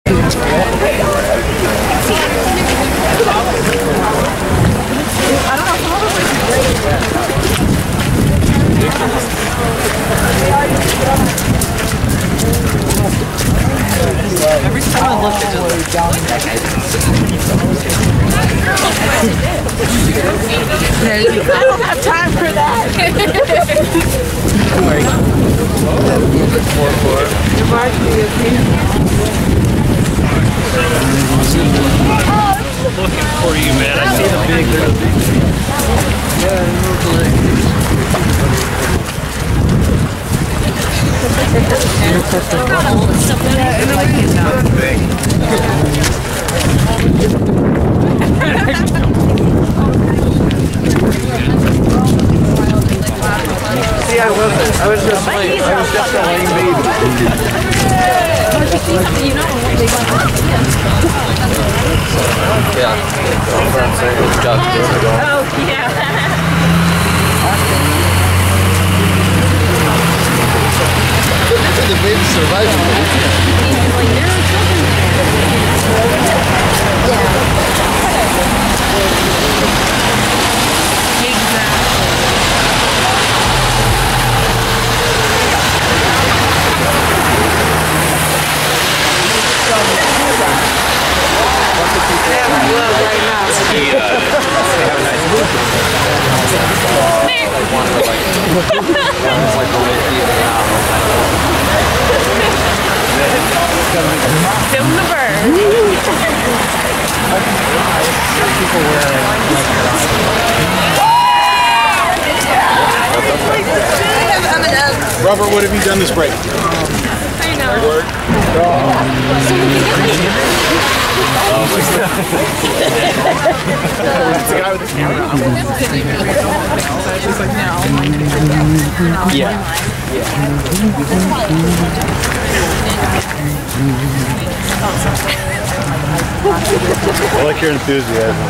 Every time I look, it's just I don't have time for that. looking for you, man. I see the big. See, I wasn't. I was just like, I was just a lame baby. Yeah. Oh, yeah. The baby survived. Film the bird. Robert, what have you done this break? I know. It's the guy with the camera. I like your enthusiasm.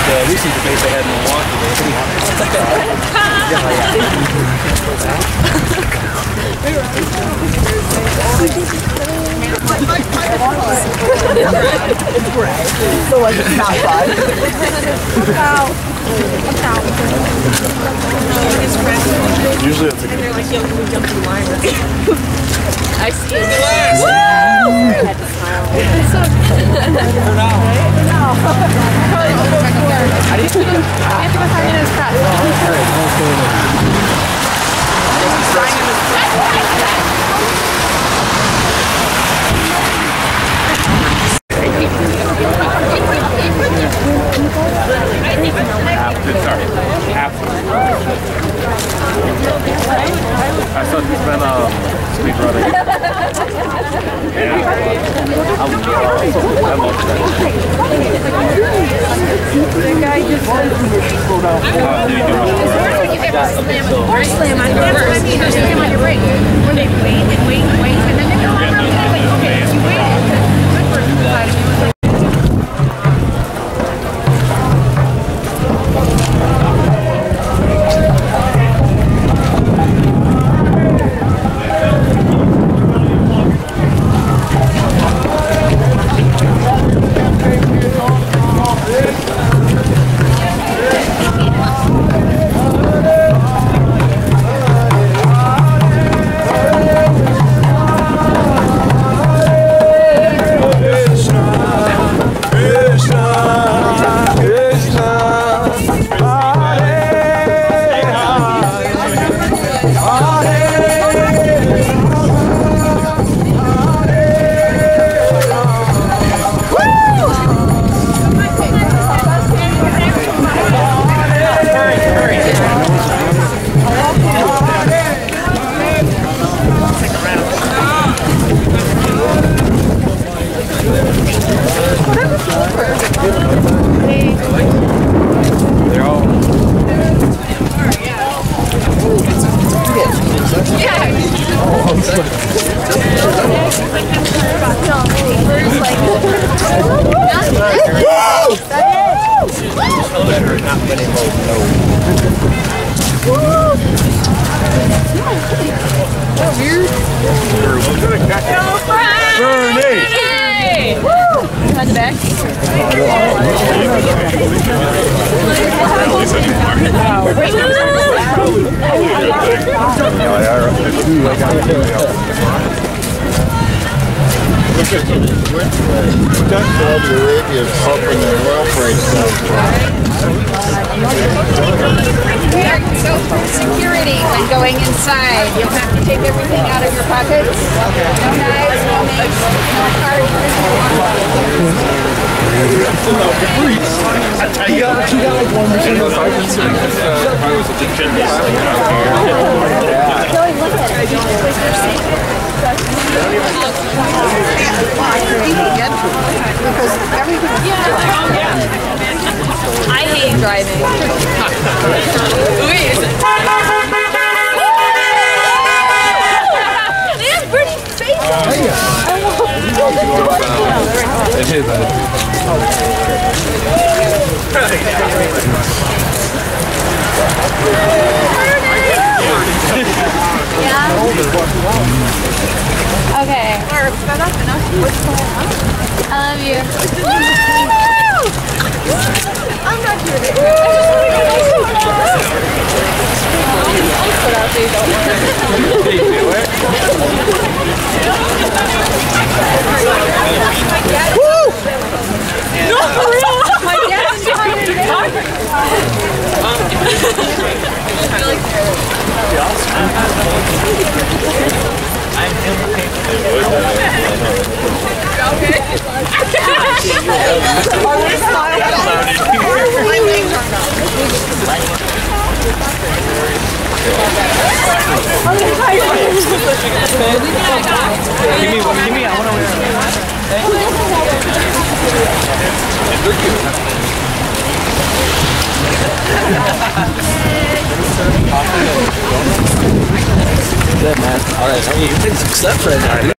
Yeah, we see the base I had in Milwaukee. So like it's not fun. Usually it's a good. They're like, yo, can we jump in line? I see it. Woo! I had to smile. It's so good. How do you feel? I have to go sign in his press. Sign in his press. I thought it's been speed running. I love The guy just slam on your brake. When they wait and wait and wait, and then they go, okay, you waited. Good person decided he was like, Saudi Arabia is helping the welfare stuff. So security when going inside, you'll have to take everything out of your pockets. No knives, no mace, no cards. You got like 1% of I hate driving. They have pretty faces. It is. Okay. I love you. I'm not doing it. I just want to go nice I'll put out so you don't No, for real. My dad's behind it. Give me, I want to Good, man. Alright, how are you? You take some steps right now.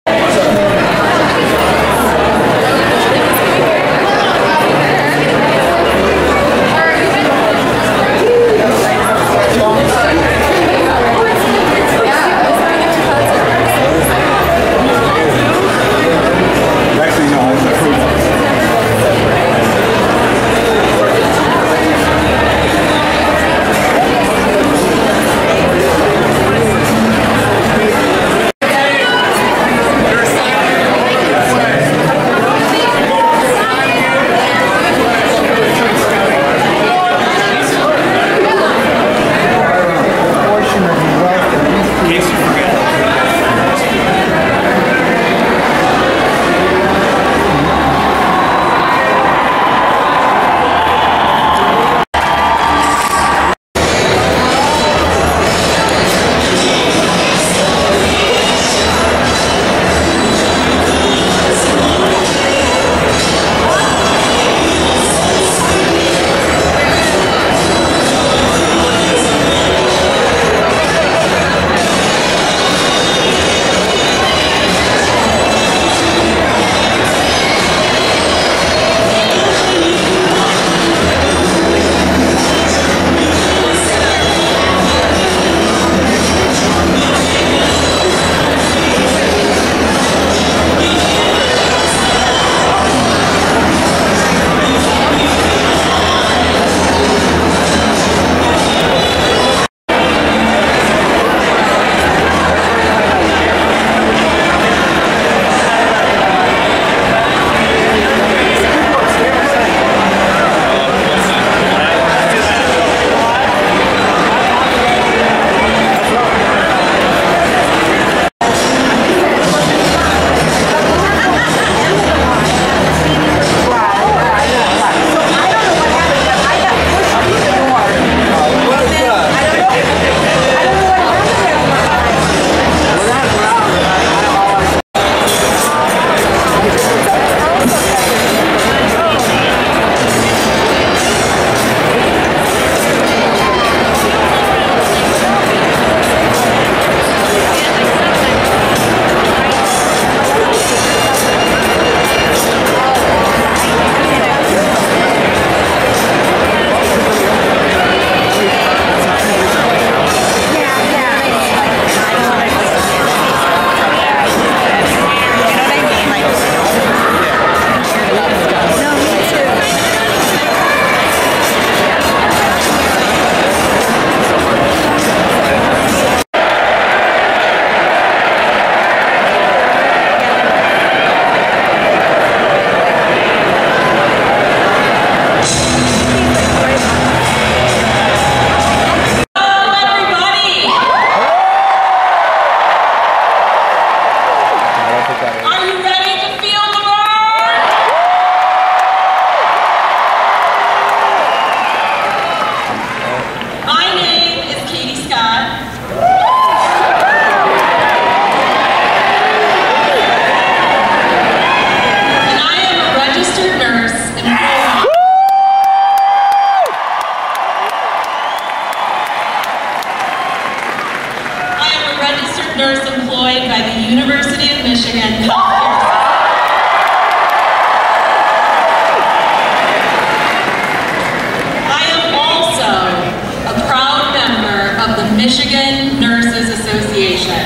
Michigan Nurses Association.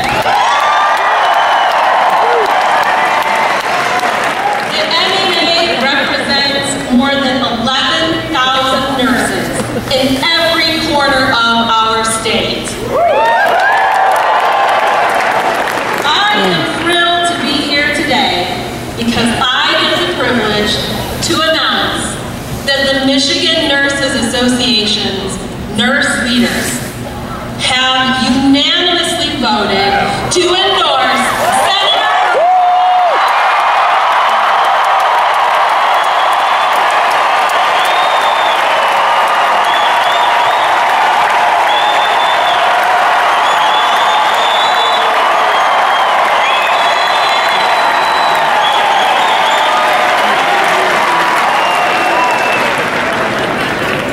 The MMA represents more than 11,000 nurses in every corner of our state. I am thrilled to be here today because I get the privilege to announce that the Michigan Nurses Association's nurse leaders have unanimously voted to endorse Senator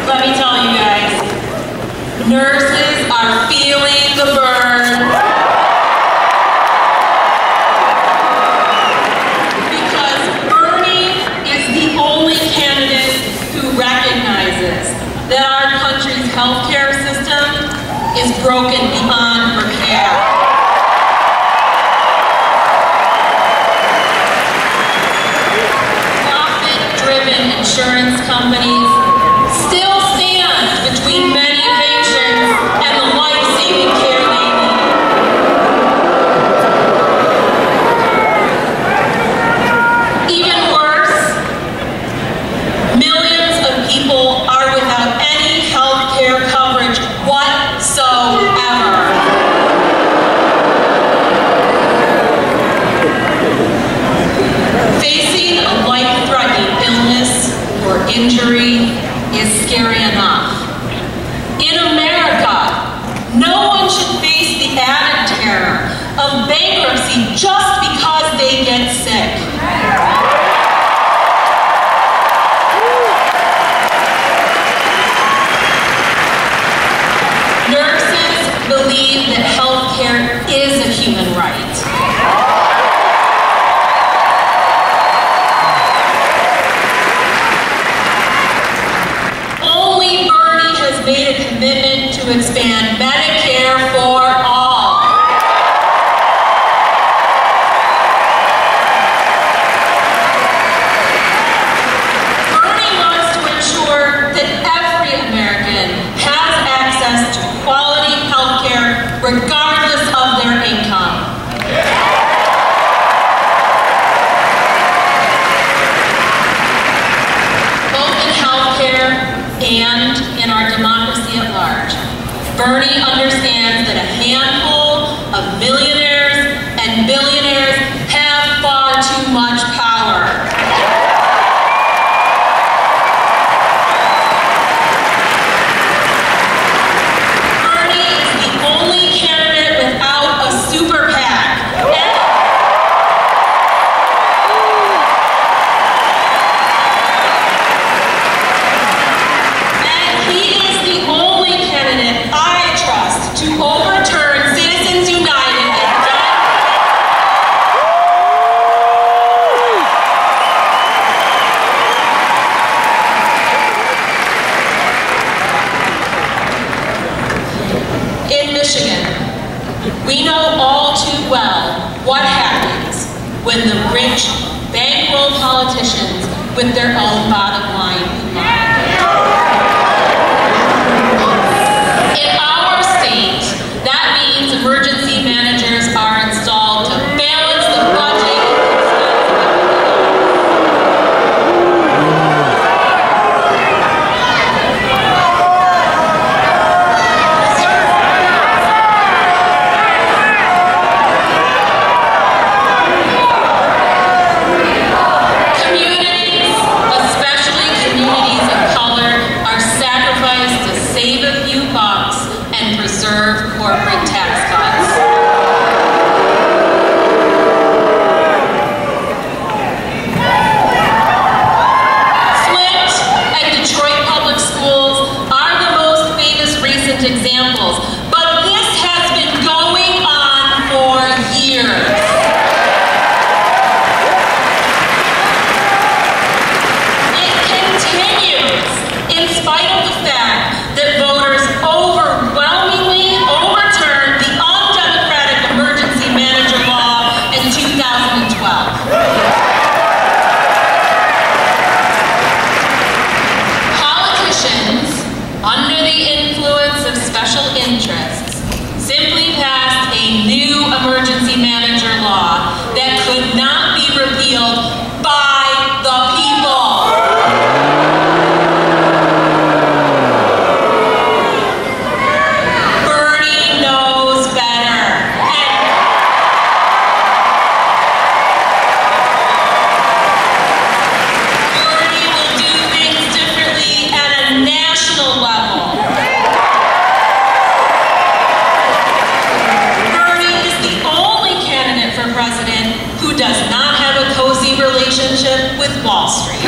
Let me tell you guys, nurses are feeling the burn because Bernie is the only candidate who recognizes that our country's healthcare system is broken beyond repair. Profit-driven insurance companies still stand between many patients and the life-saving care they need. Even worse, millions of people are without any health care coverage whatsoever. Facing a life-threatening illness or injury is scary enough. In America, no one should face the added terror of bankruptcy just because they get sick. Nurses believe that healthcare is a human right. Only Bernie has made a commitment to expand Medicare for all. Bernie wants to ensure that every American has access to quality health care regardless of their income. Both in healthcare and in our democracy at large, Bernie understands that a handful of millionaires and billionaires have far too much power. Bernie is the only candidate without a super PAC. And he is the only candidate I trust to overturn Citizens United and in Michigan, we know all too well what happens when the rich bankroll politicians with their own bottom line in mind. In our state, that means emergency managers are installed to balance the budget and communities, especially Street.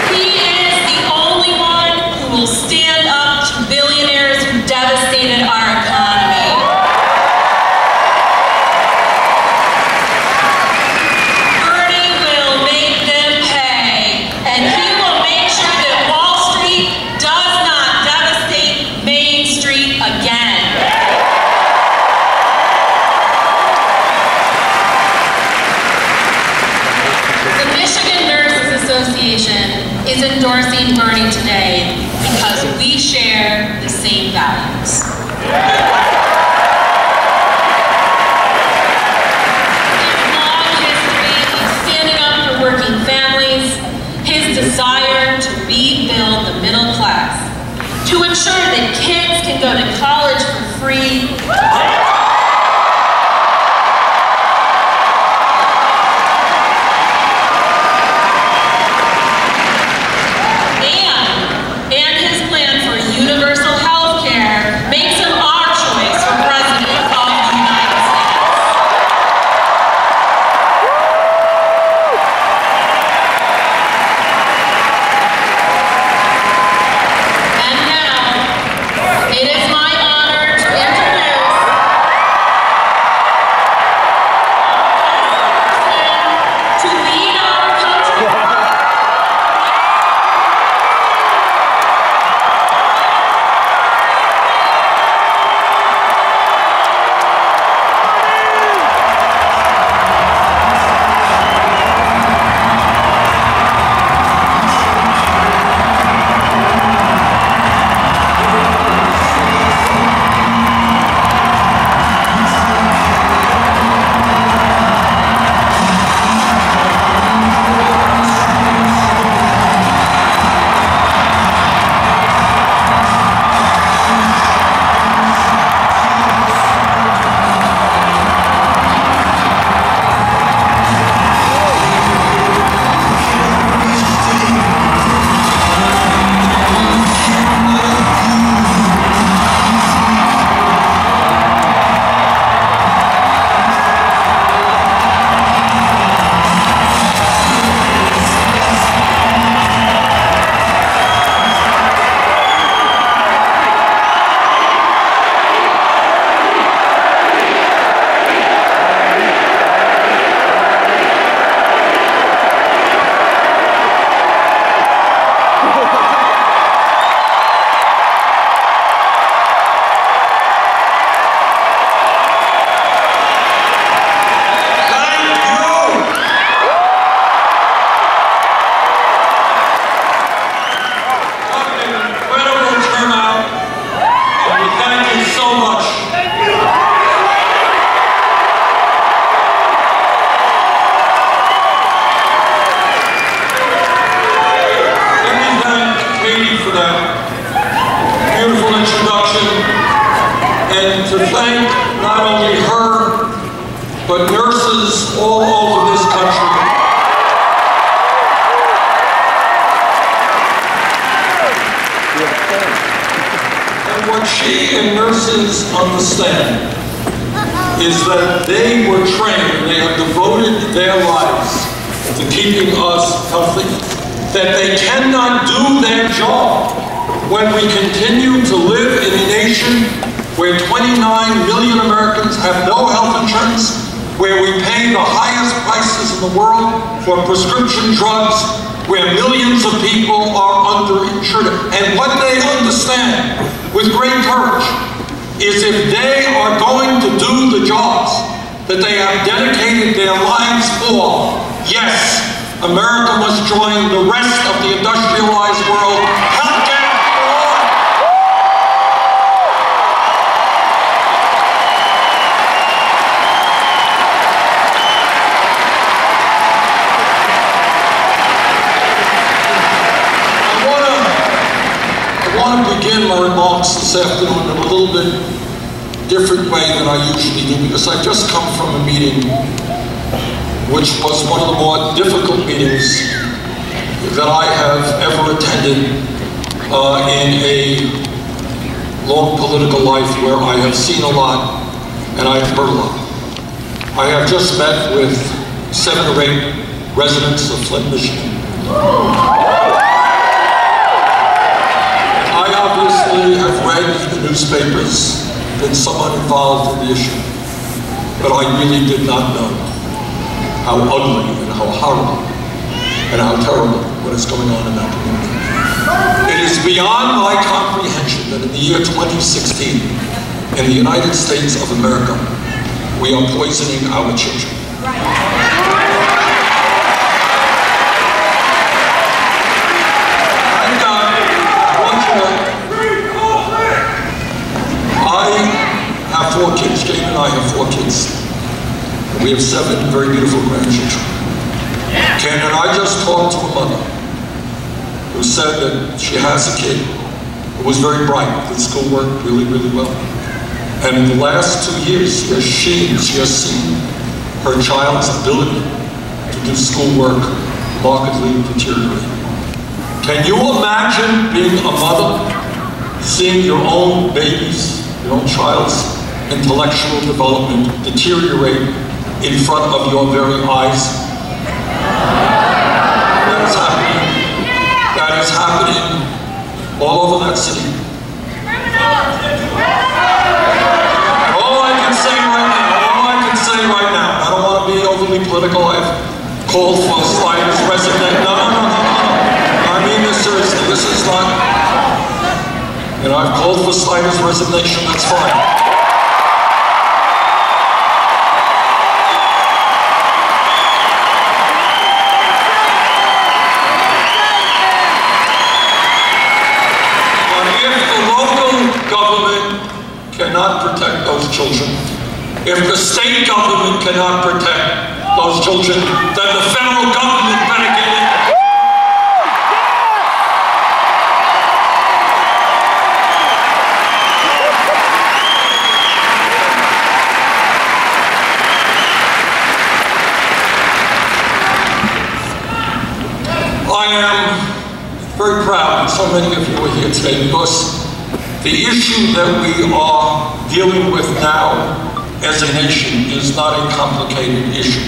He is the only one who will stand up to billionaires who devastated our economy. Bernie will make them pay, and he will make sure that Wall Street does not devastate Main Street again. The Michigan Nurses Association is endorsing Bernie today because we share the same values. His long history of standing up for working families, his desire to rebuild the middle class, to ensure that kids can go to college for free, and his plan for universal health care makes him our choice for President of the United States. And now, it is my honor to introduce to lead our country. To thank not only her, but nurses all over this country. And what she and nurses understand is that they were trained, they have devoted their lives to keeping us healthy, that they cannot do their job when we continue to live in a nation where 29 million Americans have no health insurance, where we pay the highest prices in the world for prescription drugs, where millions of people are underinsured. And what they understand with great courage is if they are going to do the jobs that they have dedicated their lives for, yes, America must join the rest of the industrialized world. Healthcare for all. I want to begin my remarks this afternoon in a little bit different way than I usually do, because I just come from a meeting which was one of the more difficult meetings that I have ever attended in a long political life, where I have seen a lot and I have heard a lot. I have just met with 7 or 8 residents of Flint, Michigan. I obviously have read the newspapers, been somewhat involved in the issue, but I really did not know how ugly and how horrible and how terrible what is going on in that community. It is beyond my comprehension that in the year 2016, in the United States of America, we are poisoning our children. I have 4 kids. Jane and I have 4 kids. And we have 7 very beautiful grandchildren. Ken and I just talked to a mother who said that she has a kid who was very bright, did schoolwork really, really well. And in the last 2 years, she has seen her child's ability to do schoolwork markedly deteriorate. Can you imagine being a mother, seeing your own baby's, your own child's intellectual development deteriorate in front of your very eyes? That is happening. That is happening all over that city. All I can say right now, I don't want to be overly political, I've called for Slider's resignation. No. I mean this seriously, this is not, I've called for Slider's resignation, that's fine. Cannot protect those children. If the state government cannot protect those children, then the federal government better get in. I am very proud that so many of you are here today because the issue that we are dealing with now as a nation is not a complicated issue.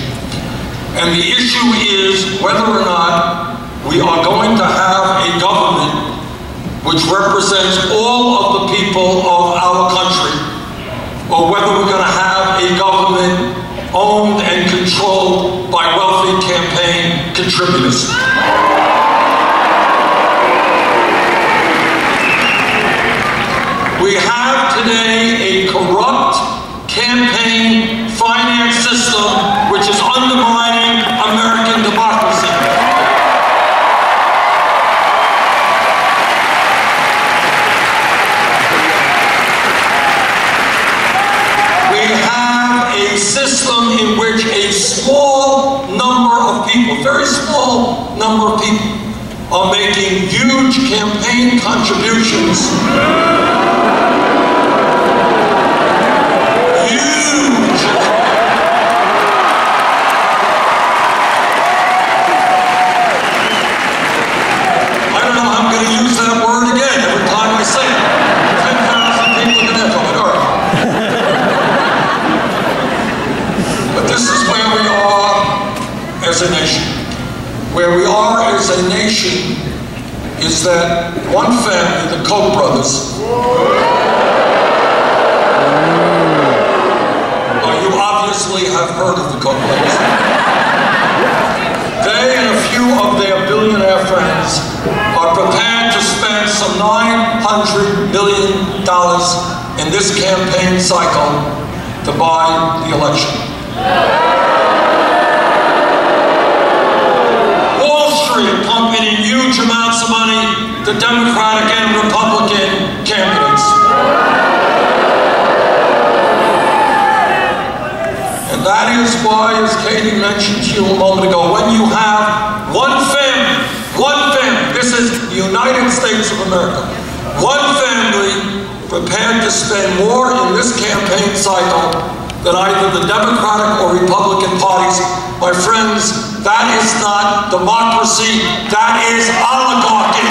And the issue is whether or not we are going to have a government which represents all of the people of our country, or whether we're going to have a government owned and controlled by wealthy campaign contributors. We have today a corrupt campaign finance system which is undermining American democracy. We have a system in which a small number of people, very small number of people, are making huge campaign contributions. As a nation. Where we are as a nation is that one family, the Koch brothers, you obviously have heard of the Koch brothers. They and a few of their billionaire friends are prepared to spend some $900 million in this campaign cycle to buy the election. Pumping in huge amounts of money to Democratic and Republican candidates. And that is why, as Katie mentioned to you a moment ago, when you have one family, this is the United States of America, one family prepared to spend more in this campaign cycle than either the Democratic or Republican parties, my friends, that is not democracy, that is oligarchy.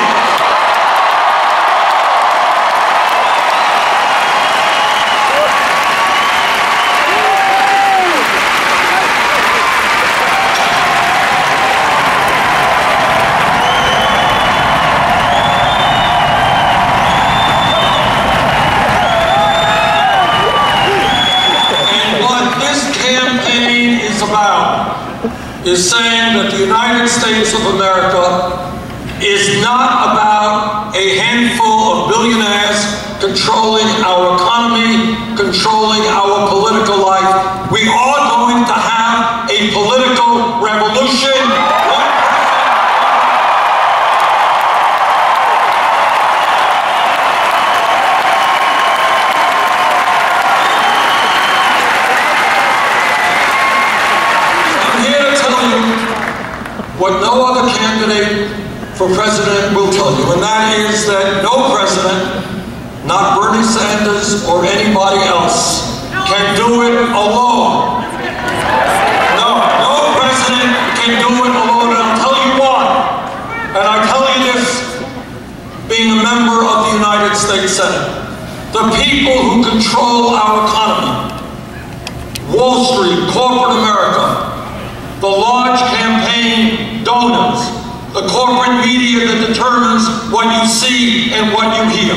is about is saying that the United States of America is not about a handful of billionaires controlling our economy, controlling our political life. We are going to have a political revolution. What no other candidate for president will tell you, and that is that no president, not Bernie Sanders or anybody else, can do it alone. No president can do it alone, and I'll tell you why. And I tell you this, being a member of the United States Senate. The people who control our economy, Wall Street, corporate America, the large campaign donors, the corporate media that determines what you see and what you hear.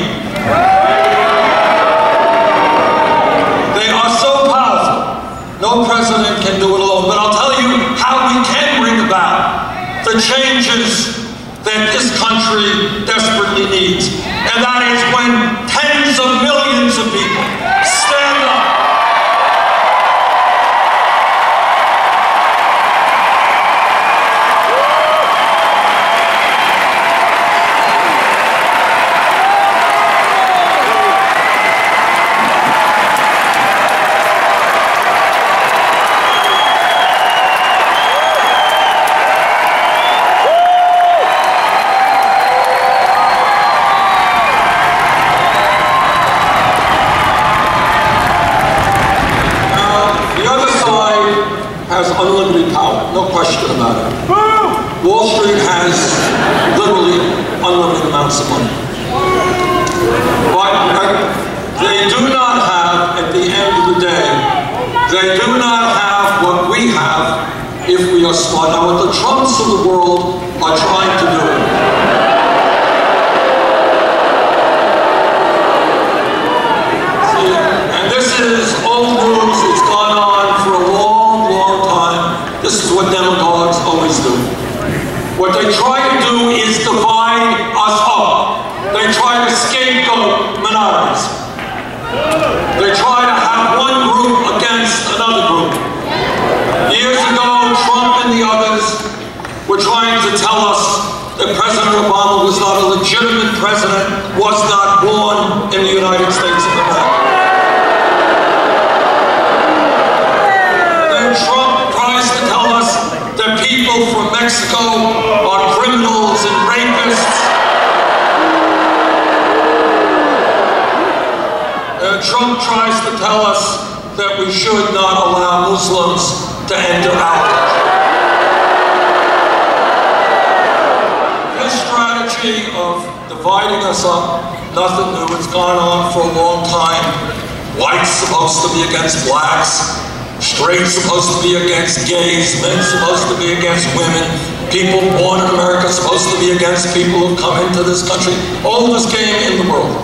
They are so powerful, no president can do it alone. But I'll tell you how we can bring about the changes that this country desperately needs. And that is when tens of millions of people stand up. Has unlimited power, no question about it. Wall Street has literally unlimited amounts of money. But they do not have, at the end of the day, they do not have what we have if we are smart. Now what the Trumps of the world are trying to do, and this is old news, it's gone on for a long time. This is what demagogues always do. What they try to do is divide us up. They try to scapegoat minorities. They try to have one group against another group. Years ago, Trump and the others were trying to tell us that President Obama was not a legitimate president, was not born in the United States of America. Trump tries to tell us that people from Mexico are criminals and rapists. Trump tries to tell us that we should not allow Muslims to enter our country. This strategy of dividing us up, nothing new, it's gone on for a long time. Whites supposed to be against blacks. Straight supposed to be against gays, men supposed to be against women, people born in America supposed to be against people who've come into this country. Oldest game in the world.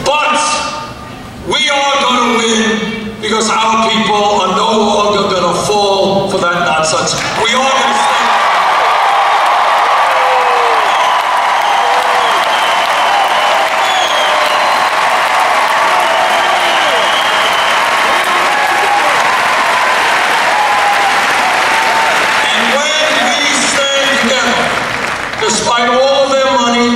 But we are going to win because our people are no longer going to fall for that nonsense. We are going to stand. Despite all of their money,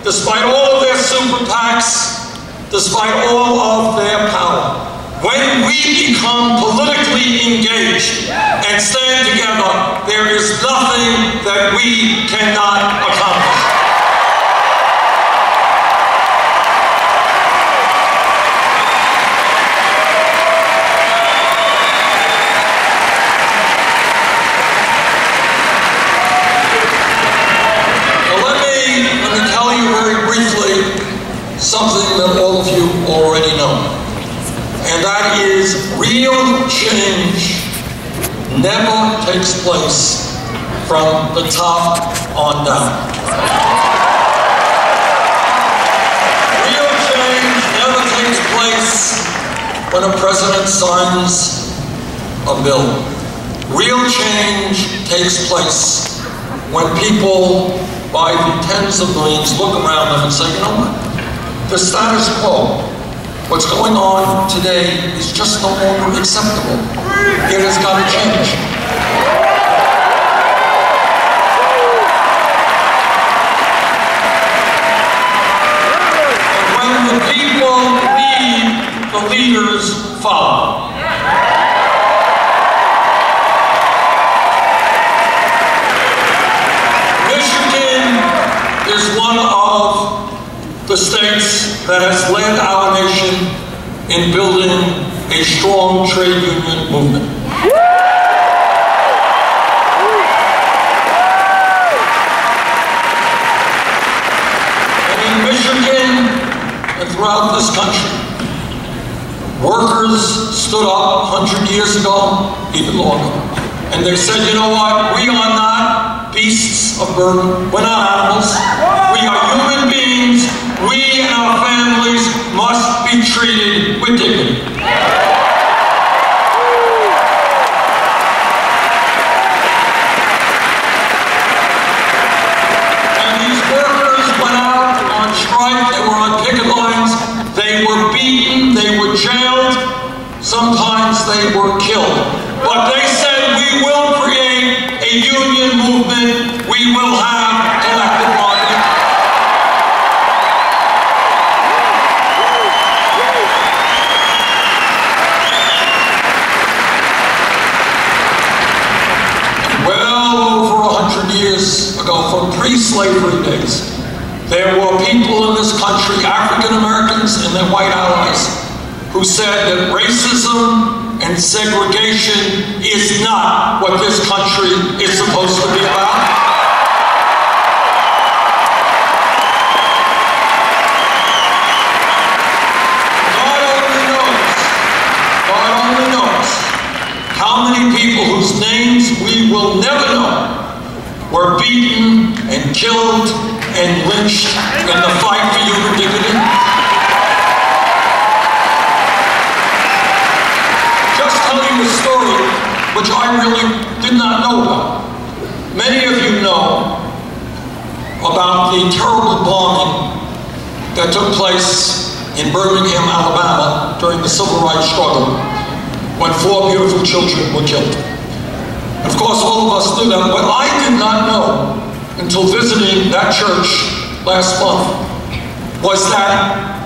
despite all of their super PACs, despite all of their power, when we become politically engaged and stand together, there is nothing that we cannot accomplish. Something that all of you already know, and that is real change never takes place from the top on down. Real change never takes place when a president signs a bill. Real change takes place when people, by the tens of millions, look around them and say, you know what? The status quo, what's going on today is just no longer acceptable. It has got to change. And when the people lead, the leaders follow. Is one of the states that has led our nation in building a strong trade union movement. And in Michigan and throughout this country, workers stood up 100 years ago, even longer, and they said, you know what, we are not beasts of burden. We're not animals. We are human beings. We and our families must be treated with dignity. And these workers went out on strike. They were on picket lines. They were beaten. They were jailed. Sometimes they were killed. But they said, we will create a union movement. We will have collective bargaining. Well over 100 years ago, from pre-slavery days, there were people in this country, African Americans and their white allies, who said that racism and segregation is not what this country is supposed to be about. God only knows how many people whose names we will never know were beaten and killed and lynched in the fight for human dignity. A story which I really did not know about. Many of you know about the terrible bombing that took place in Birmingham, Alabama during the Civil Rights struggle when 4 beautiful children were killed. Of course, all of us knew that, but I did not know until visiting that church last month was that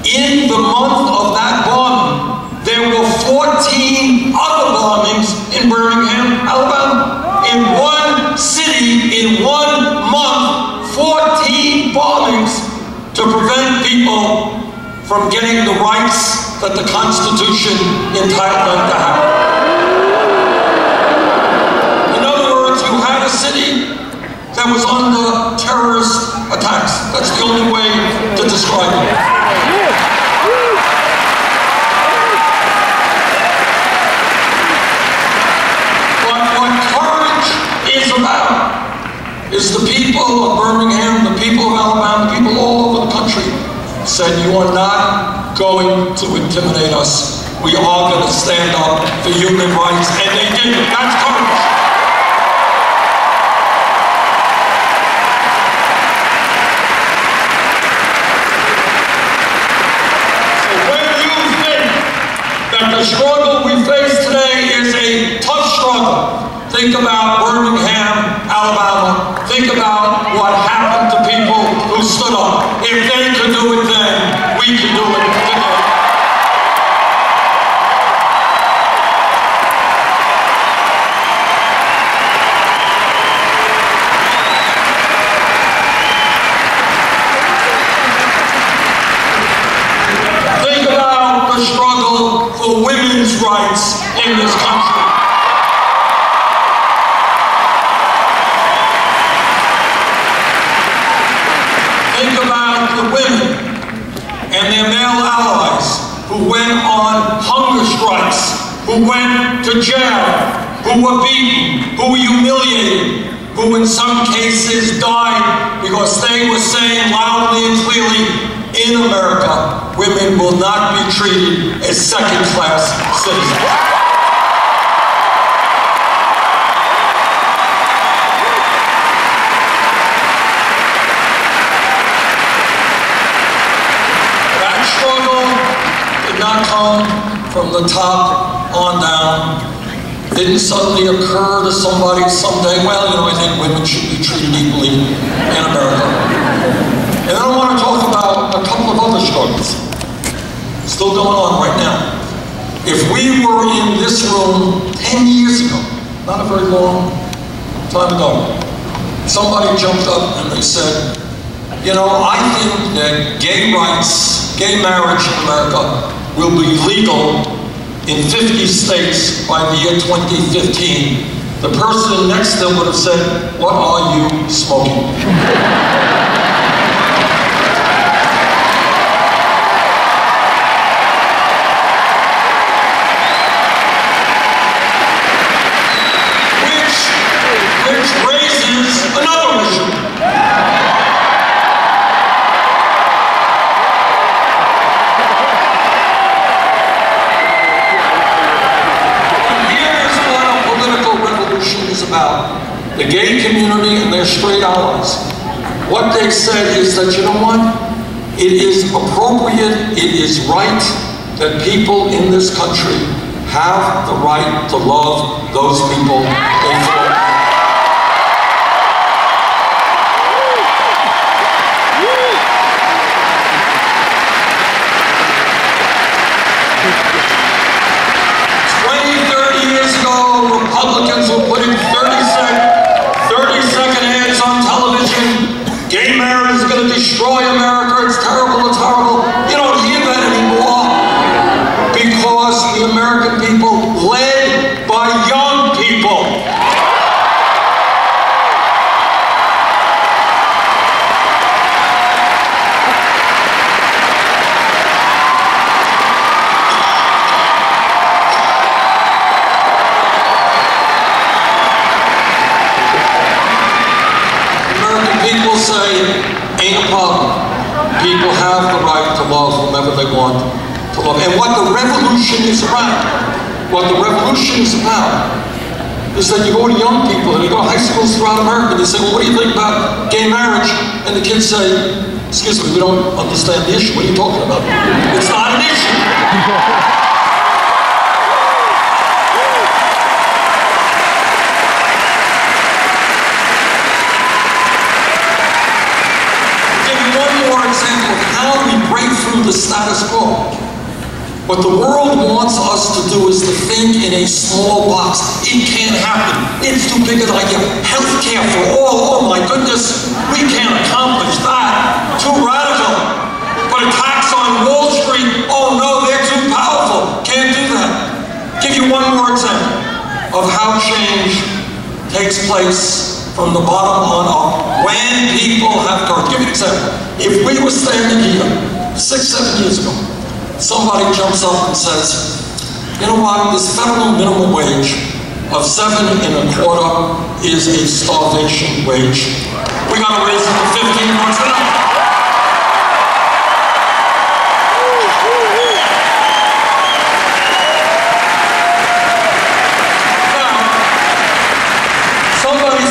in the month of that bombing, there were 14 other bombings in Birmingham, Alabama. In one city, in 1 month, 14 bombings to prevent people from getting the rights that the Constitution entitled them to have. In other words, you had a city that was under terrorist attacks. That's the only way to describe it. Is the people of Birmingham, the people of Alabama, the people all over the country said, you are not going to intimidate us. We are going to stand up for human rights, and they did. That's courage. So when you think that the struggle we face today is a tough struggle, think about Birmingham, Alabama. Think about what happened to people who stood up. If they could do it then, we can do it today. Think about the struggle for women's rights in this country. Think about the women and their male allies who went on hunger strikes, who went to jail, who were beaten, who were humiliated, who in some cases died because they were saying loudly and clearly, in America, women will not be treated as second-class citizens. from the top on down. Didn't suddenly occur to somebody someday, well, you know, I think women should be treated equally in America. And then I want to talk about a couple of other struggles still going on right now. If we were in this room 10 years ago, not a very long time ago, somebody jumped up and they said, you know, I think that gay rights, gay marriage in America will be legal in 50 states by the year 2015. The person next to them would have said, what are you smoking? Which raises another issue. Here's what a political revolution is about. The gay community and their straight allies. What they said is that, you know what? It is appropriate, it is right that people in this country have the right to love those people they love. Republicans were putting 30-second ads on television. Gay marriage is going to destroy America. It's terrible, it's horrible. You don't hear that anymore because the American people, led by young people, say, ain't a problem. People have the right to love whomever they want to love. And what the revolution is about, is that you go to young people and you go to high schools throughout America and you say, well, what do you think about gay marriage? And the kids say, excuse me, we don't understand the issue. What are you talking about? It's not an issue. How we break through the status quo. What the world wants us to do is to think in a small box. It can't happen. It's too big an idea. Healthcare for all. Oh my goodness, we can't accomplish that. Too radical. But a tax on Wall Street, oh no, they're too powerful. Can't do that. Give you one more example of how change takes place from the bottom on up. When people have courage. Give you an example. If we were standing here 6-7 years ago, somebody jumps up and says, you know what, this federal minimum wage of $7.25 is a starvation wage. We gotta raise it to 15 bucks an hour.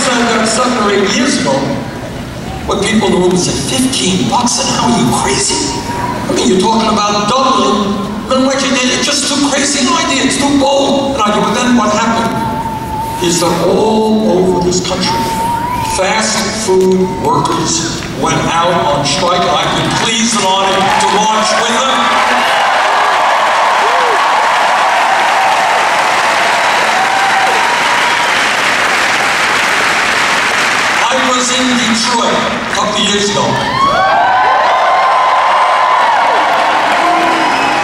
That 7 or 8 years ago, what people in the room said, 15 bucks an hour, you crazy? I mean, you're talking about doubling minimum wage. It's just too crazy an idea, it's too bold an idea. But then what happened is that all over this country, fast food workers went out on strike, and I've been pleased and honored to march with them. I was in Detroit a couple of years ago,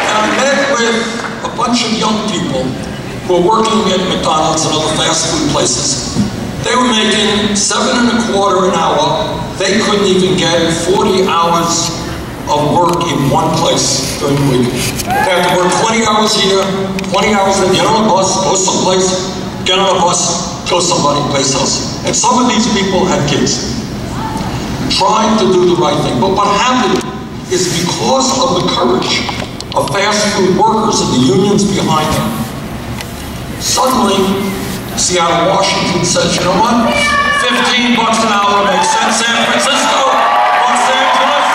and I met with a bunch of young people who were working at McDonald's and other fast food places. They were making $7.25 an hour. They couldn't even get 40 hours of work in one place during the week. They had to work 20 hours here, 20 hours there, get on a bus, go someplace, get on a bus, go someplace else. And some of these people had kids, trying to do the right thing. But what happened is because of the courage of fast food workers and the unions behind them, suddenly Seattle, Washington says, you know what? 15 bucks an hour makes sense. San Francisco, Los Angeles.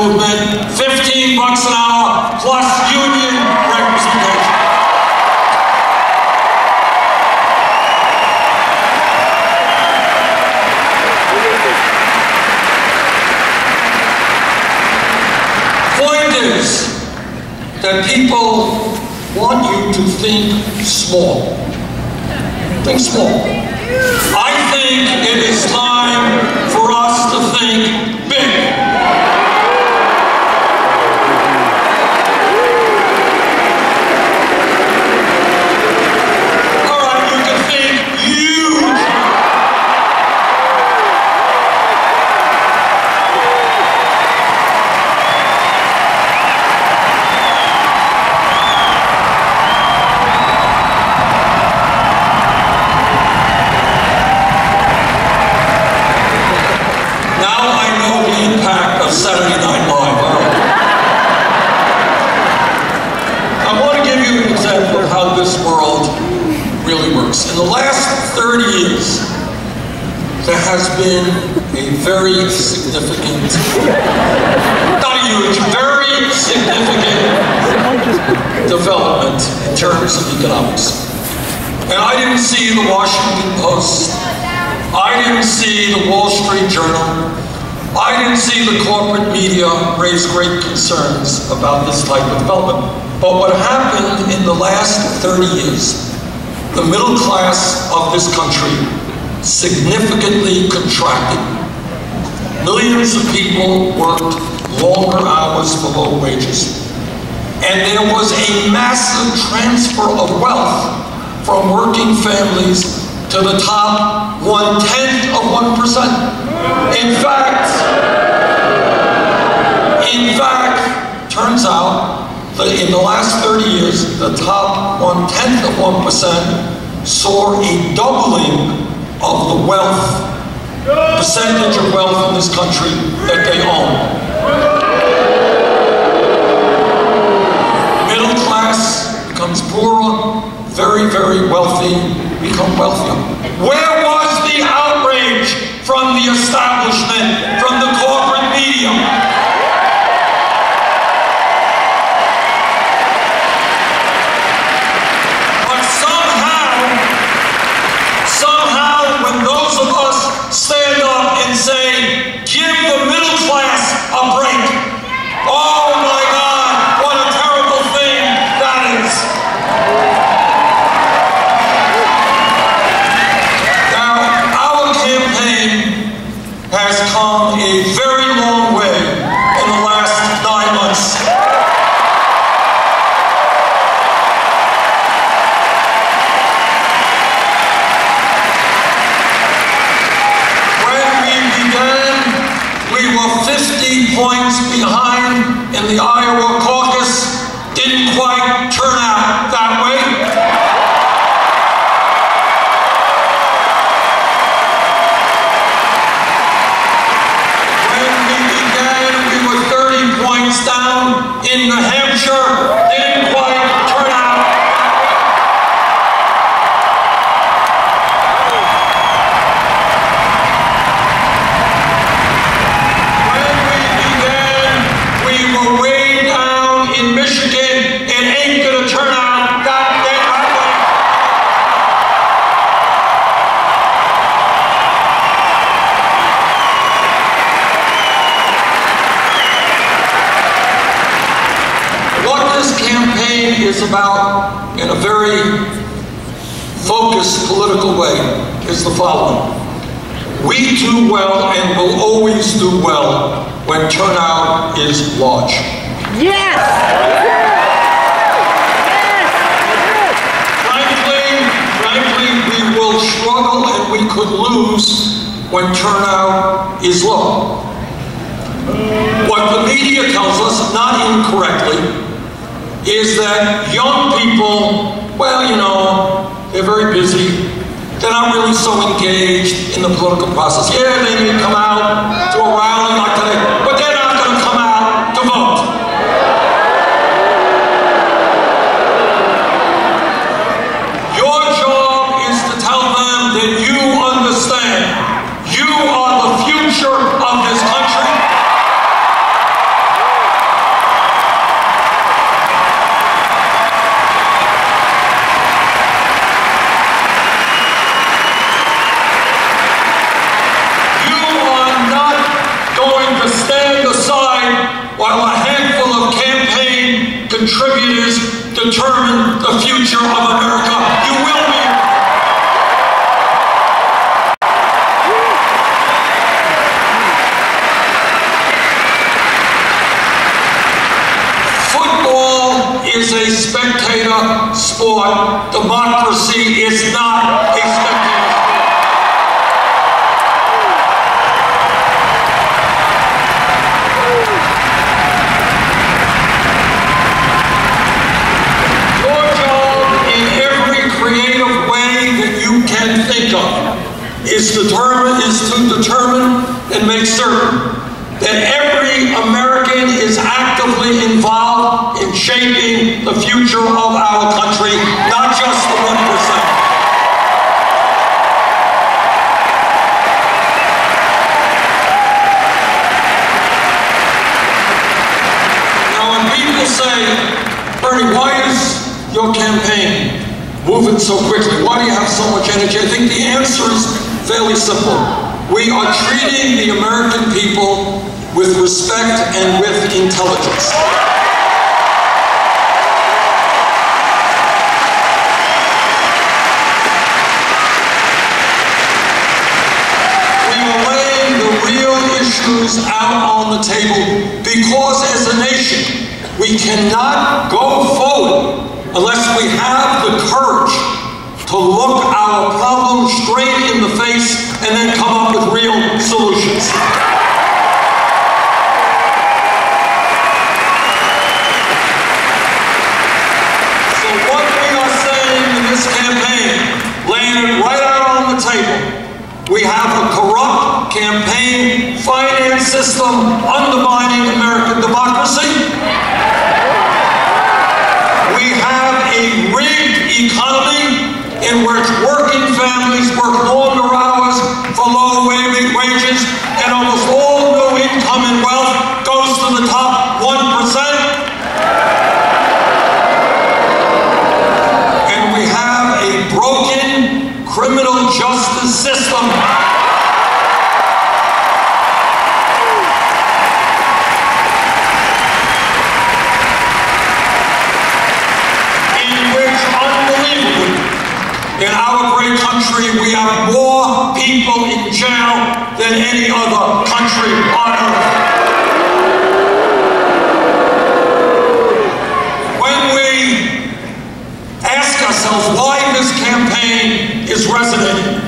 movement, $15 an hour plus union representation. Point is that people want you to think small. Think small. I think it is time for us to think big. All right, you can think huge. Saturday Night Live. I want to give you an example of how this world really works. In the last 30 years, there has been a very significant, not huge, very significant development in terms of economics. And I didn't see the Washington Post. I didn't see the Wall Street Journal. I didn't see the corporate media raise great concerns about this type of development. But what happened in the last 30 years, the middle class of this country significantly contracted. Millions of people worked longer hours for low wages. And there was a massive transfer of wealth from working families to the top 1/10 of 1%. In fact, turns out that in the last 30 years, the top 1/10 of 1% saw a doubling of the wealth, percentage of wealth in this country that they own. Middle class becomes poorer, very, very wealthy become wealthier. Where was the outrage from the establishment, from the corporate media? But somehow, when those of us stand up and say, give the middle class a break, oh my God, what a terrible thing that is. Has come a very long way in the last 9 months. When we began, we were 50 points behind in the Iowa caucus. Didn't quite turn out that way. Down in New Hampshire, didn't quite turn out. When we began, we were way down in Michigan. It ain't gonna turn out that way. Campaign is about, in a very focused political way, is the following. We do well and will always do well when turnout is large. Yes! Frankly, we will struggle and we could lose when turnout is low. What the media tells us, not incorrectly, is that young people, well, you know, they're very busy. They're not really so engaged in the political process. Yeah, they may come out to a rally like today, but they're not going to come out to vote. Your job is to tell them that you understand. You are the future of this country. contributors determine the future of America. You will be. Football is a spectator sport. Democracy is not a spectator sport. Is to determine and make certain that every American is actively involved in shaping the future of our country, not just the 1%. Now when people say, Bernie, why is your campaign moving so quickly? Why do you have so much energy? I think the answer is fairly simple. We are treating the American people with respect and with intelligence. We are laying the real issues out on the table because as a nation, we cannot go forward unless we have the courage to look our problems straight in the face and then come up with real solutions. So what we are saying in this campaign, laying it right out on the table, we have a corrupt campaign finance system undermining American democracy. We have a rigged economy in which working families work longer hours for low wages, and almost all new income and wealth goes to the top 1%. And we have a broken criminal justice system. In our great country, we have more people in jail than any other country on earth. When we ask ourselves why this campaign is resonating,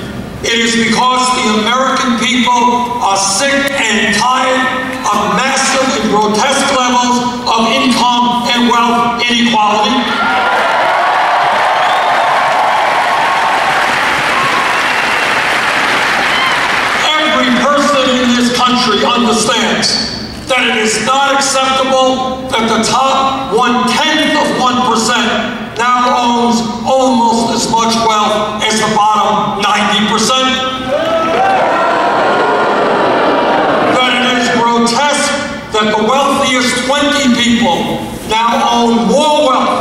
it is because the American people are sick and tired of massive and grotesque levels of income and wealth inequality. Country understands that it is not acceptable that the top 1/10 of 1% now owns almost as much wealth as the bottom 90%. That it is grotesque that the wealthiest 20 people now own more wealth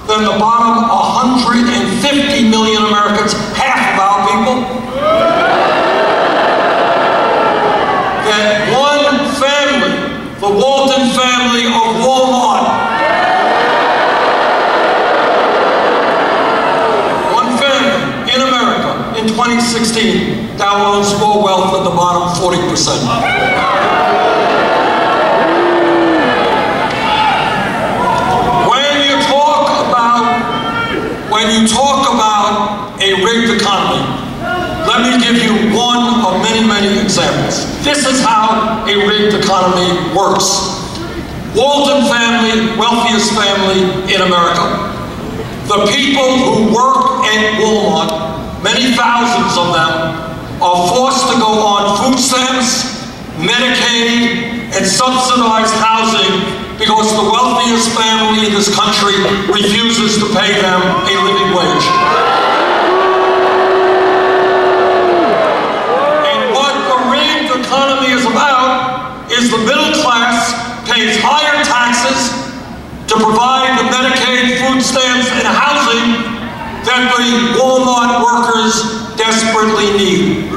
than the bottom 150 million Americans, half of our people. That one family, the Walton family of Walmart, one family in America in 2016 now owns more wealth than the bottom 40%. When you talk about a rigged economy, let me give you one of many, many examples. This is how a rigged economy works. Walton family, wealthiest family in America. The people who work at Walmart, many thousands of them, are forced to go on food stamps, Medicaid, and subsidized housing because the wealthiest family in this country refuses to pay them a living wage. And what the rigged economy is about is the middle class pays higher taxes to provide the Medicaid, food stamps, and housing that the Walmart workers desperately need.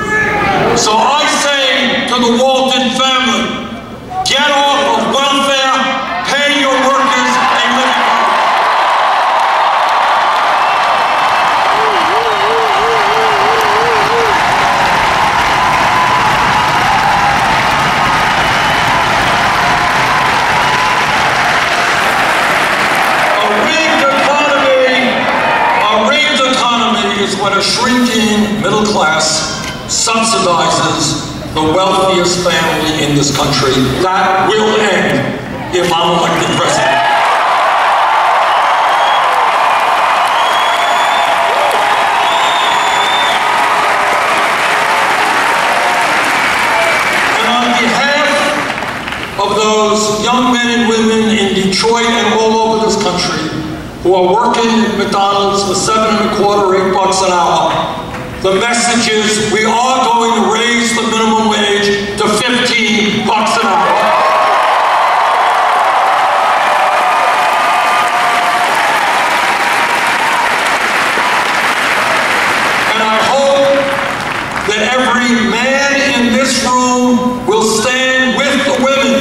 So I say to the Walton family, get off of welfare, pay your workers a living wage. class subsidizes the wealthiest family in this country. That will end if I'm elected president. And on behalf of those young men and women in Detroit and all over this country who are working at McDonald's for $7.25 or $8 an hour, the message is we are going to raise the minimum wage to $15 an hour. And I hope that every man in this room will stand with the women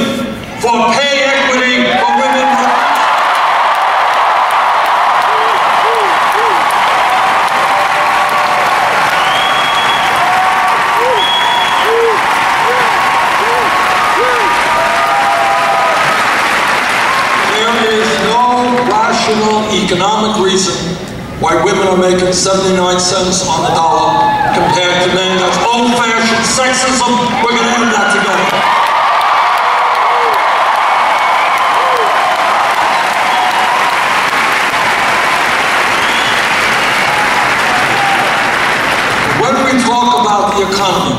for pay equity for women. Economic reason why women are making 79 cents on the dollar compared to men. That's old-fashioned sexism. We're going to end that together. When we talk about the economy,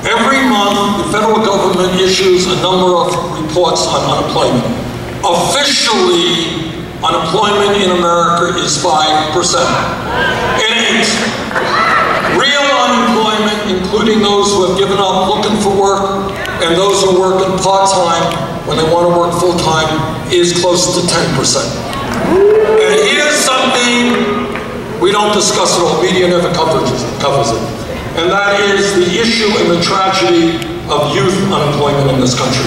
every month the federal government issues a number of reports on unemployment. Officially, unemployment in America is 5%. It ain't. Real unemployment, including those who have given up looking for work and those who are working part-time when they want to work full-time, is close to 10%. And here's something we don't discuss at all. Media never covers it. And that is the issue and the tragedy of youth unemployment in this country.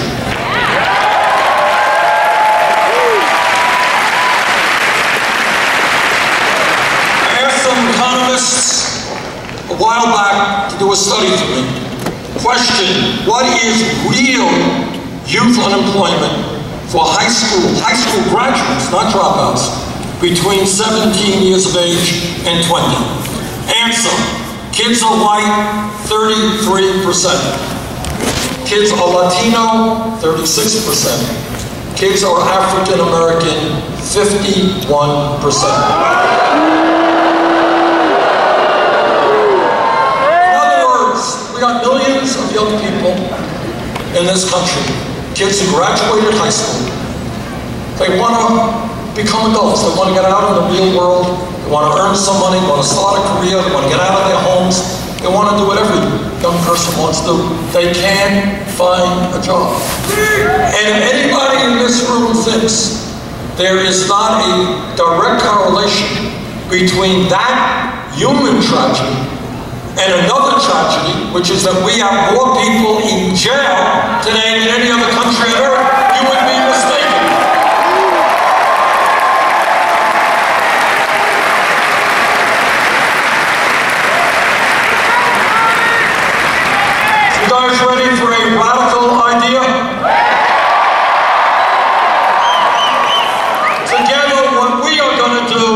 A while back to do a study for me. Question, what is real youth unemployment for high school graduates, not dropouts, between 17 years of age and 20? Answer, kids are white, 33%. Kids are Latino, 36%. Kids are African American, 51%. We got millions of young people in this country, kids who graduated high school. They want to become adults. They want to get out in the real world. They want to earn some money. They want to start a career. They want to get out of their homes. They want to do what every young person wants to do. They can find a job. And if anybody in this room thinks there is not a direct correlation between that human tragedy and another tragedy, which is that we have more people in jail today than any other country on earth, you would be mistaken. You guys ready for a radical idea? Together, what we are going to do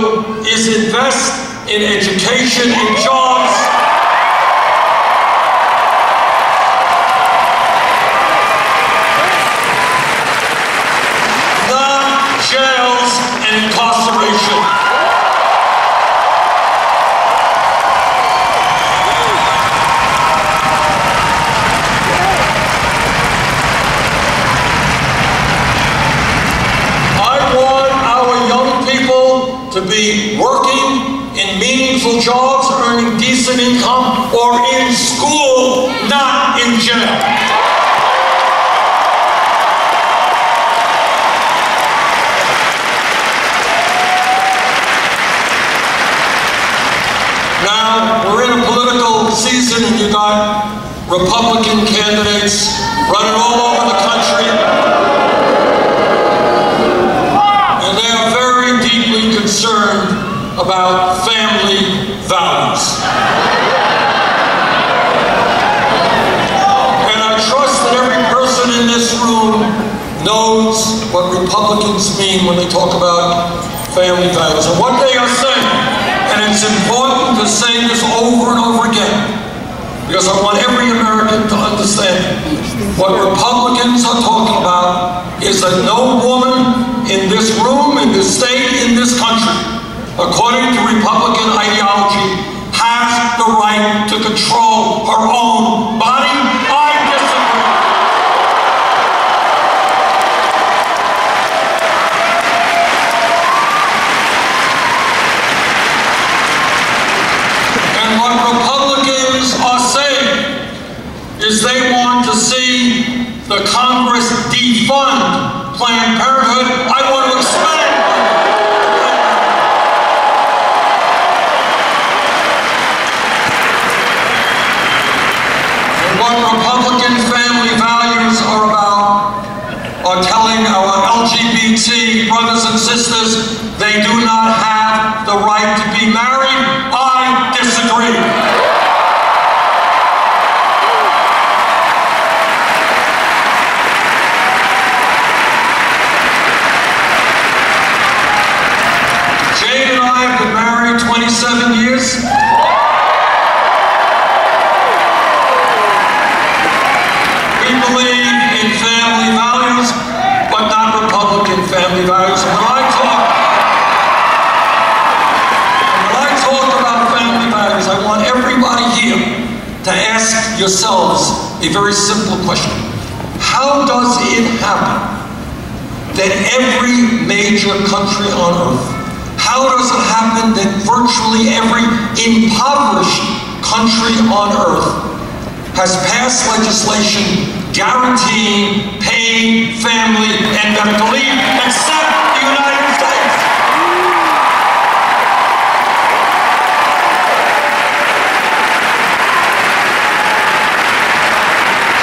is invest in education and jobs. Jails and incarceration. I want our young people to be working in meaningful jobs, earning decent income, or in school, not in jail. Now, we're in a political season and you got Republican candidates running all over the country. And they are very deeply concerned about family values. And I trust that every person in this room knows what Republicans mean when they talk about family values and what they are saying. And it's important to to say this over and over again, because I want every American to understand what Republicans are talking about is that no woman in this room, in this state, in this country, according to Republican ideology, has the right to control her own body. I disagree. And what Republicans are saying is they want to see the Congress defund Planned Parenthood. I want to expand what Republican family values are about, are telling our LGBT brothers and sisters they do not have the right to be married. I disagree. Jane and I have been married 27 years. We believe in family values, but not Republican family values. And when I talk about family values, I want everybody here to ask yourselves a very simple question. How does it happen that every major country on earth, how does it happen that virtually every impoverished country on earth has passed legislation guaranteeing paid family and medical leave, except the United States?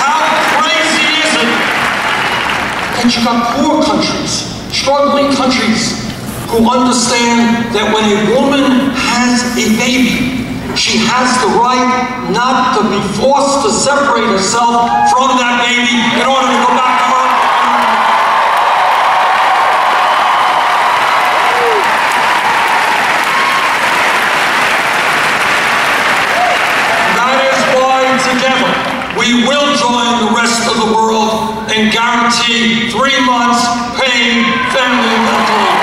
How crazy is it that you got poor countries, struggling countries, who understand that when a woman has a baby, she has the right not to be forced to separate herself from that baby in order to go back to her. That is why together we will join the rest of the world and guarantee 3 months paid family and medical leave.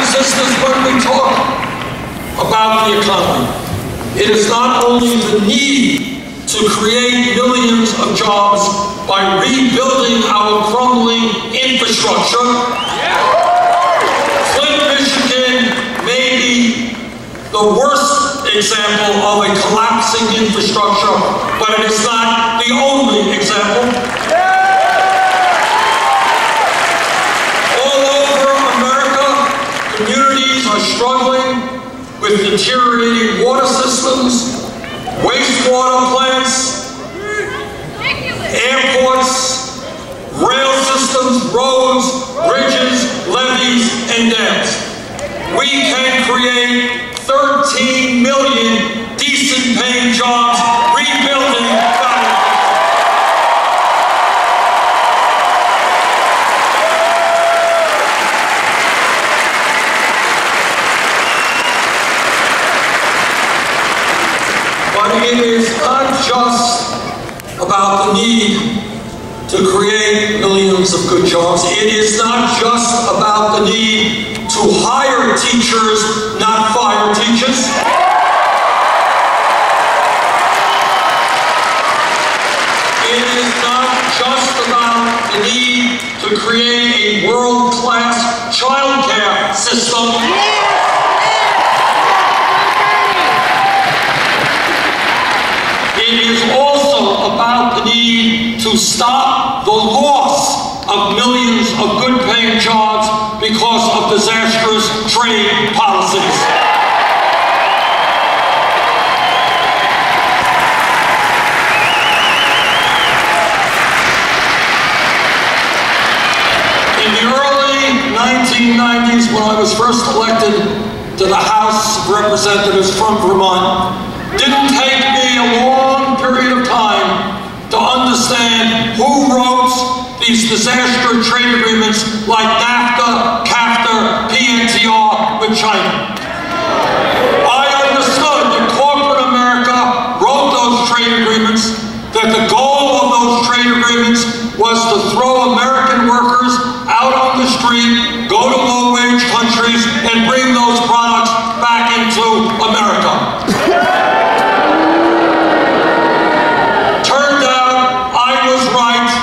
Sisters, when we talk about the economy, it is not only the need to create millions of jobs by rebuilding our crumbling infrastructure. Flint, Michigan may be the worst example of a collapsing infrastructure, but it is not the only example. Communities are struggling with deteriorating water systems, wastewater plants, airports, rail systems, roads, bridges, levees, and dams. We can create 13 million decent paying jobs rebuilding value. It is not just about the need to create millions of good jobs. It is not just about the need to hire teachers, not fire teachers. It is not just about the need to create a world-class child care system. It is also about the need to stop the loss of millions of good-paying jobs because of disastrous trade policies. In the early 1990s, when I was first elected to the House of Representatives from Vermont, didn't take me a long period of time to understand who wrote these disaster trade agreements like NAFTA, CAFTA, PNTR with China. I understood that corporate America wrote those trade agreements, that the goal of those trade agreements was to throw American workers out on the street, go to low-wage countries, and bring those products back into America. Turned out I was right.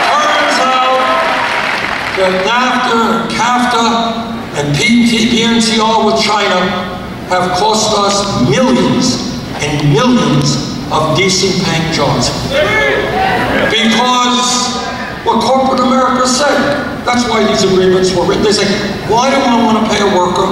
Turns out that NAFTA and CAFTA and PNTR with China have cost us millions and millions of decent paying jobs. Because what corporate America said, that's why these agreements were written. They say, why do I want to pay a worker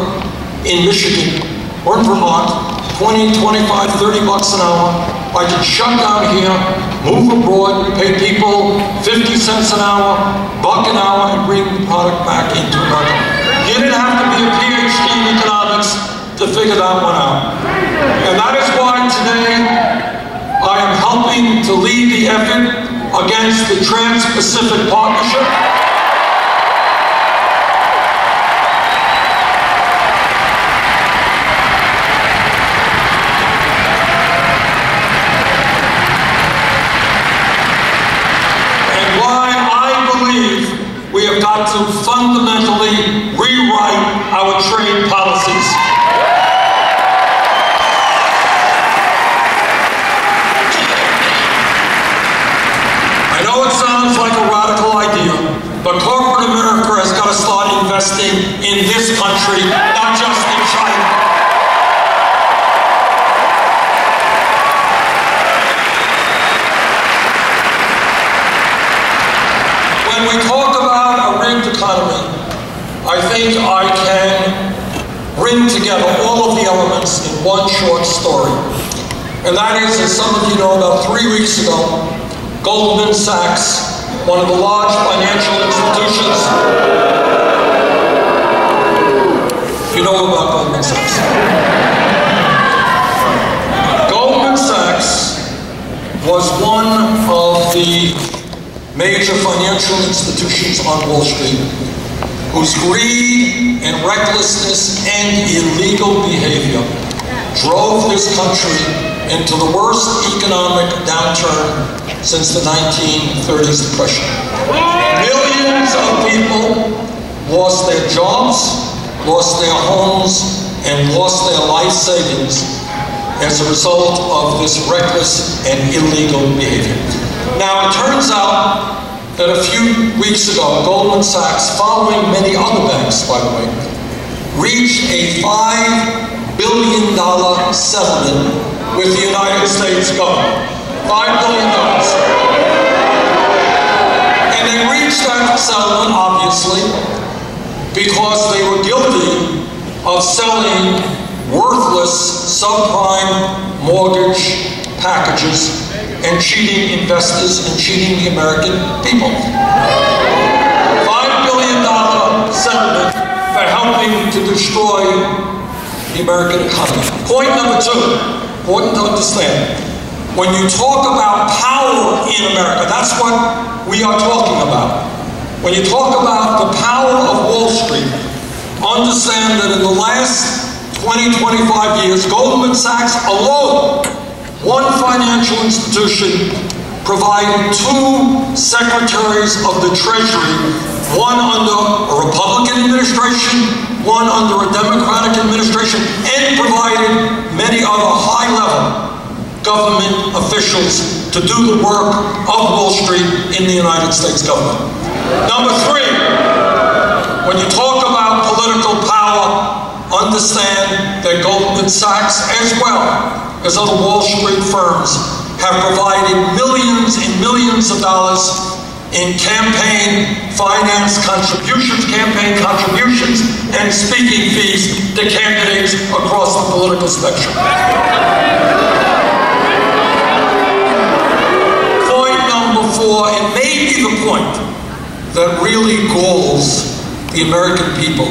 in Michigan or in Vermont 20, 25, 30 bucks an hour? I can shut down here, move abroad, pay people 50 cents an hour, $1 an hour, and bring the product back into America. You didn't have to be a PhD in economics to figure that one out. And that is why today I am helping to lead the effort against the Trans-Pacific Partnership. And why I believe we have got to fundamentally rewrite our trade policies. I know it sounds like a radical idea, but corporate America has got to start investing in this country, not just in China. When we talk about a rigged economy, I think I can bring together all of the elements in one short story. And that is, as some of you know, about 3 weeks ago, Goldman Sachs, one of the large financial institutions. You know about Goldman Sachs. Goldman Sachs was one of the major financial institutions on Wall Street whose greed and recklessness and illegal behavior drove this country into the worst economic downturn since the 1930s depression. Millions of people lost their jobs, lost their homes, and lost their life savings as a result of this reckless and illegal behavior. Now, it turns out that a few weeks ago, Goldman Sachs, following many other banks, by the way, reached a $5 billion settlement with the United States government. $5 billion. And they reached that settlement, obviously, because they were guilty of selling worthless subprime mortgage packages and cheating investors and cheating the American people. $5 billion settlement for helping to destroy the American economy. Point number two, important to understand. When you talk about power in America, that's what we are talking about. When you talk about the power of Wall Street, understand that in the last 20, 25 years, Goldman Sachs alone, one financial institution, provided 2 secretaries of the Treasury, one under a Republican administration, one under a Democratic administration, and provided many other high-level government officials to do the work of Wall Street in the United States government. Number 3, when you talk about political power, understand that Goldman Sachs, as well as other Wall Street firms, have provided millions and millions of dollars in campaign finance contributions, and speaking fees to candidates across the political spectrum. Point number 4, it may be the point that really galls the American people,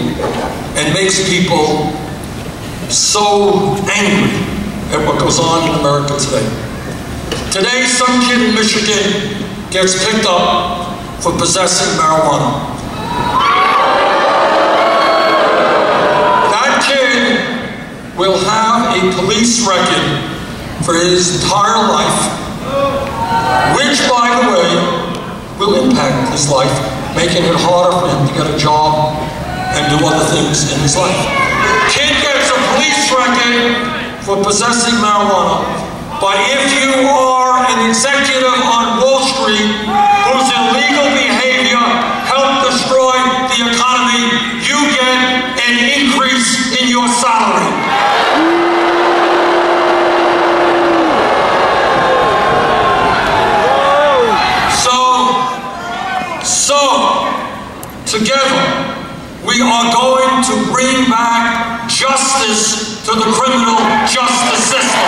and makes people so angry at what goes on in America today. Today, some kid in Michigan gets picked up for possessing marijuana. That kid will have a police record for his entire life, which, by the way, will impact his life, making it harder for him to get a job and do other things in his life. Kid gets a police record for possessing marijuana. But if you are an executive on Wall Street whose illegal behavior helped destroy the economy, you get an increase in your salary. So, together, we are going to bring back justice to the criminal justice system.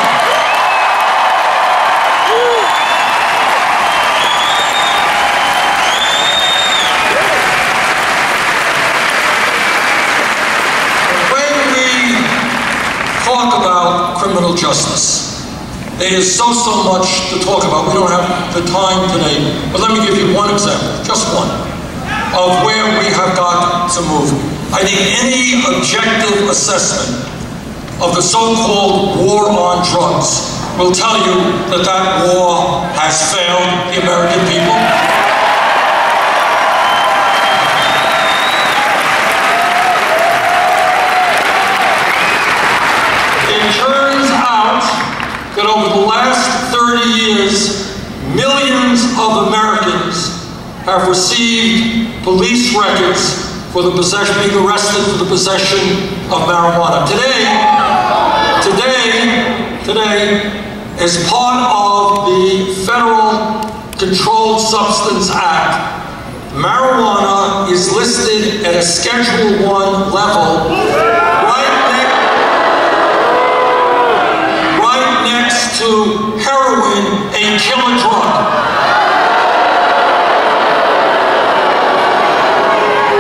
Talk about criminal justice. There is so much to talk about. We don't have the time today, but let me give you one example, just one, of where we have got to move. I think any objective assessment of the so-called war on drugs will tell you that that war has failed the American people. It turns out that over the last 30 years, millions of Americans have received police records for the possession, being arrested for the possession of marijuana. Today, as part of the Federal Controlled Substance Act, marijuana is listed at a Schedule I level right next to heroin, a killer drug.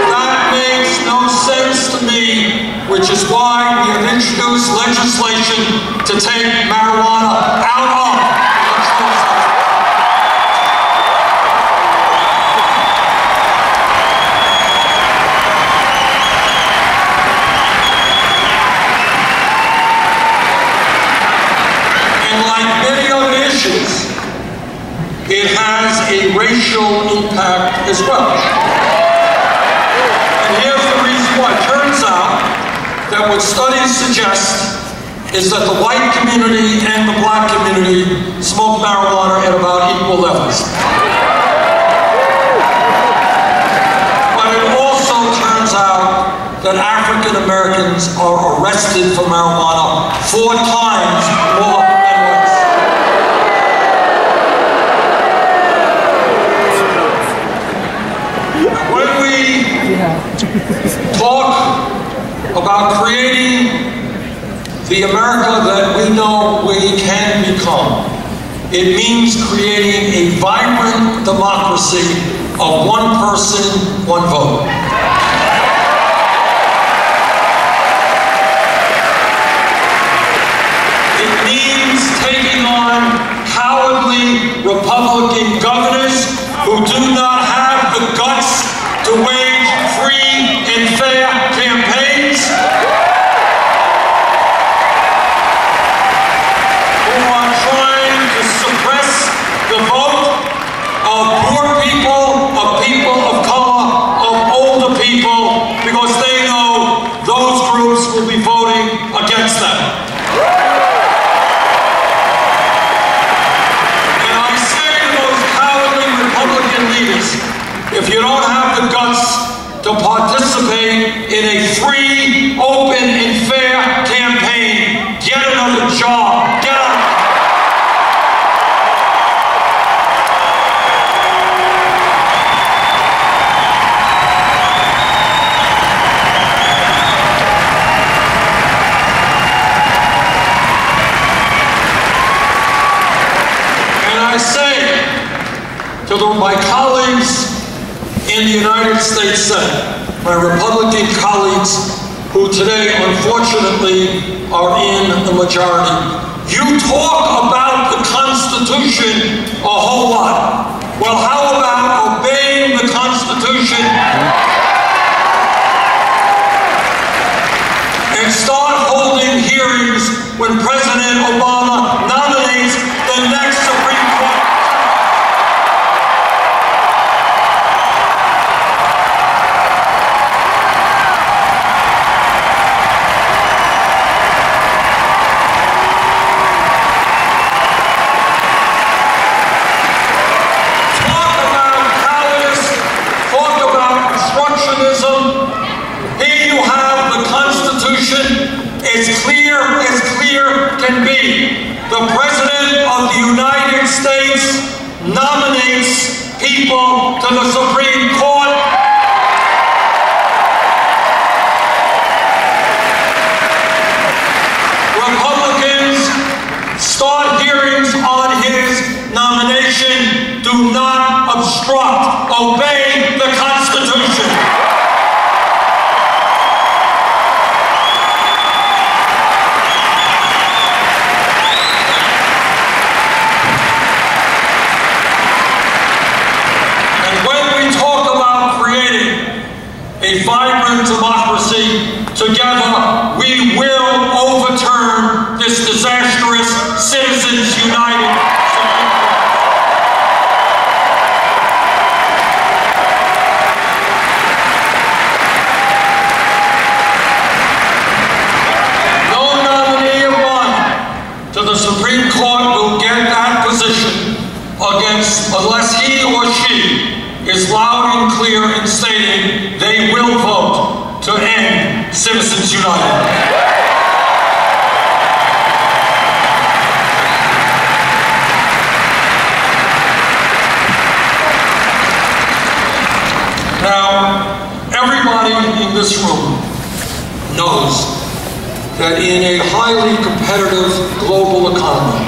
That makes no sense to me, which is why we have introduced legislation to take marijuana out of the controlled substance. And like many other issues, it has a racial impact as well. And here's the reason why. It turns out that what studies suggest is that the white community and the black community smoke marijuana at about equal levels. But it also turns out that African Americans are arrested for marijuana 4 times more than whites. When we talk about creating the America that we know we can become, it means creating a vibrant democracy of one person, one vote. It means taking on cowardly Republican governors who do not have the guts to wage free and fair campaigns, who are trying to suppress the vote of poor people, of people of color, of older people, because they know those groups will be voting against them. And I say to those cowardly Republican leaders, if you don't have the guts to participate in a free, open, and fair campaign, get another job. Get out. And I say to my colleagues in the United States Senate, my Republican colleagues who today, unfortunately, are in the majority. You talk about the Constitution a whole lot. Well, how about obeying the Constitution and start holding hearings when President Obama nominates the next Supreme Court? Here you have the Constitution, as clear can be. The President of the United States nominates people to the Supreme Court. Republicans start hearings on his nomination. Do not obstruct. Obey the Constitution. A vibrant democracy, together we will overturn this disastrous Citizens United Supreme Court. No nominee of mine to the Supreme Court will get that position unless he or she is loud and clear in stating they will vote to end Citizens United. Now, everybody in this room knows that in a highly competitive global economy,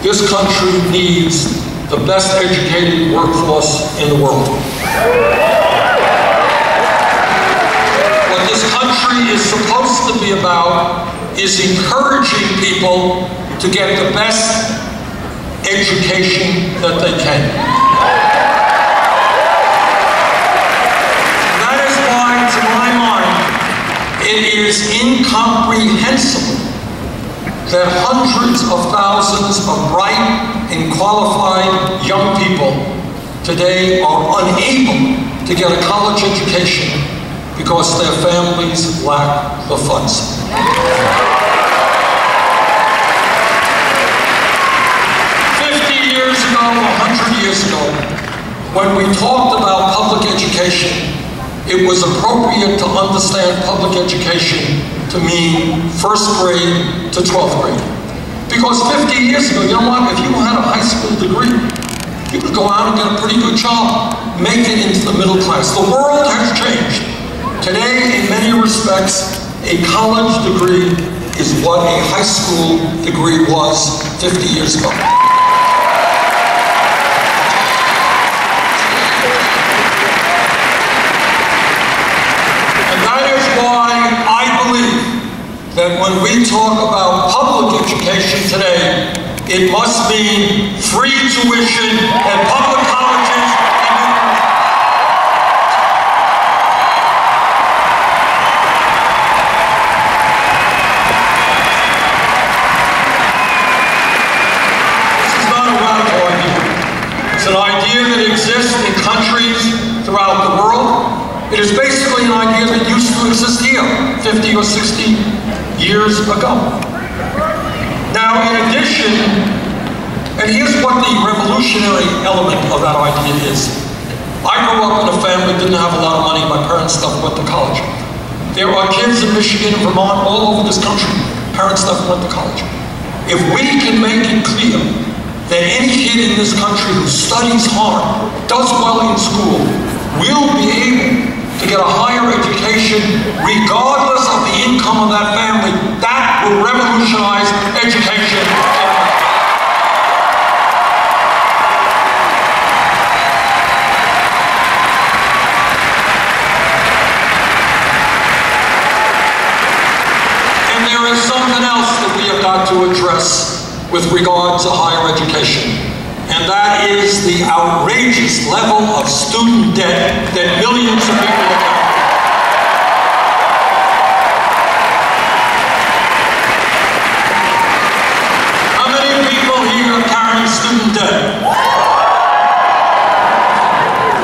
this country needs the best educated workforce in the world. What this country is supposed to be about is encouraging people to get the best education that they can. And that is why, to my mind, it is incomprehensible that hundreds of thousands of bright and qualified young people today are unable to get a college education because their families lack the funds. 50 years ago, 100 years ago, when we talked about public education, it was appropriate to understand public education to mean first grade to 12th grade. Because 50 years ago, you know what, if you had a high school degree, you could go out and get a pretty good job, make it into the middle class. The world has changed. Today, in many respects, a college degree is what a high school degree was 50 years ago. And that is why I believe that when we talk about public education today, it must mean free tuition at public colleges and universities. This is not a radical idea. It's an idea that exists in countries throughout the world. It is basically an idea that used to exist here 50 or 60 years ago. Now, in addition, and here's what the revolutionary element of that idea is. I grew up in a family that didn't have a lot of money. My parents never went to college. There are kids in Michigan, Vermont, all over this country. Parents never went to college. If we can make it clear that any kid in this country who studies hard, does well in school, will be able to get a higher education regardless of the income of that family, that will revolutionize education. with regard to higher education. And that is the outrageous level of student debt that millions of people are carrying. How many people here are carrying student debt?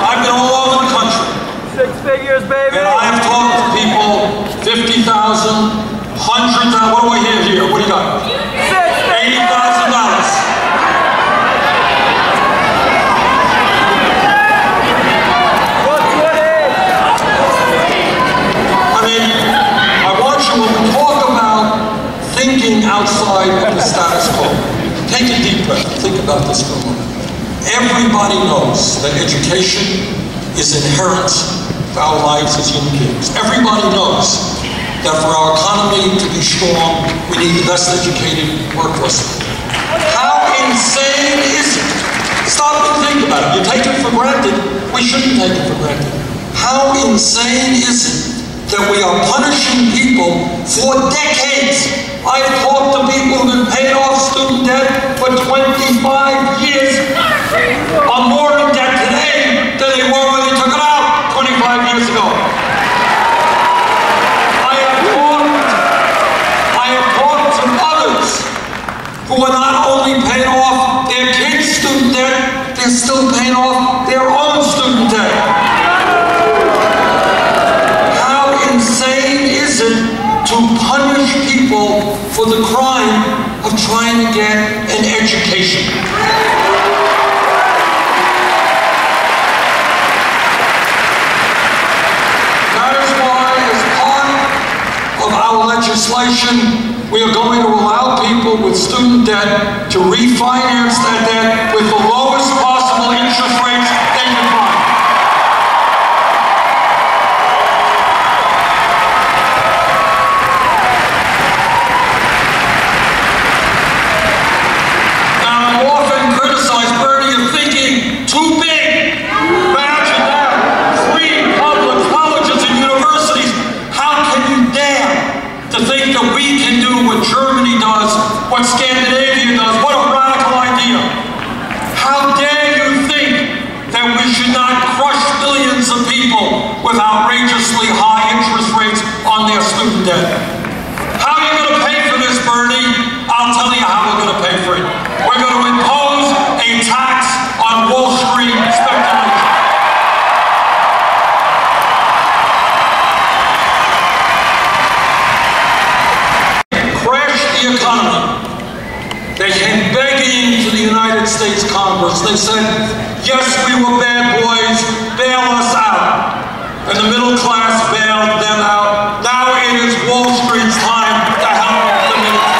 I've been all over the country. 6 figures, baby! And I've talked to people, 50,000, 100,000, what do I hear here? What do you got? $80,000. Thinking outside of the status quo. Take a deep breath. Think about this for a moment. Everybody knows that education is inherent to our lives as human beings. Everybody knows that for our economy to be strong, we need the best educated workforce. How insane is it? Stop and think about it. You take it for granted. We shouldn't take it for granted. How insane is it that we are punishing people for decades? I've talked to people who've been paid off student debt for 25 years, are more in debt today than they were when they took it out 25 years ago. I have talked to others who are not only paying off their kids' student debt, they're still paying off their own student debt. How insane is it to punish people for the crime of trying to get an education? That is why, as part of our legislation, we are going to allow people with student debt to refinance that debt with the lowest possible interest rates they can find. Too big. Imagine that. 3 public colleges and universities. How can you dare to think that we can do what Germany does, what Scandinavia does? What a radical idea. How dare you think that we should not crush millions of people with outrageously high interest rates on their student debt? How are you going to pay for this, Bernie? I'll tell you how we're going to pay for it. We're going to impose a tax on Wall Street speculation. Crashed the economy. They came begging to the United States Congress. They said, yes, we were bad boys, bail us out. And the middle class bailed them out. Now it is Wall Street's time to help the middle class.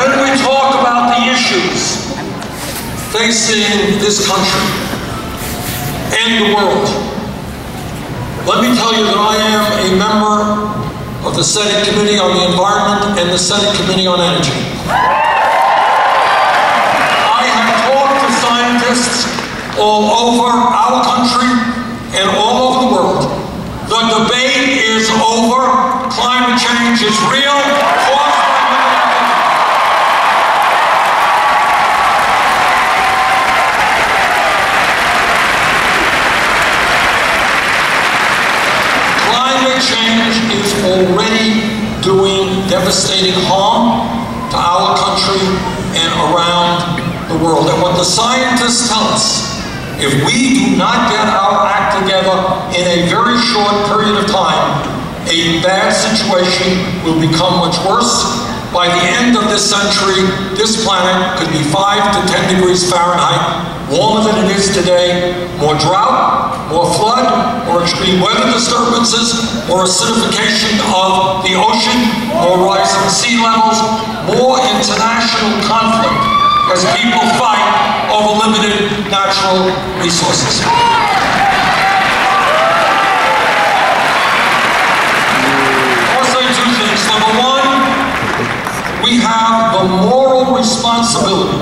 When we talk about the issues facing this country and the world, let me tell you that I am a member of the Senate Committee on the Environment and the Senate Committee on Energy. I have talked to scientists all over our country and all over the world. The debate is over. Climate change is real. Climate change is already doing devastating harm to our country and around the world. And what the scientists tell us, if we do not get our act together in a very short period of time, a bad situation will become much worse. By the end of this century, this planet could be 5 to 10 degrees Fahrenheit warmer than it is today. More drought, more flood, more extreme weather disturbances, more acidification of the ocean, more rising sea levels, more international conflict as people fight over limited natural resources. I'll say 2 things. Number 1, we have the moral responsibility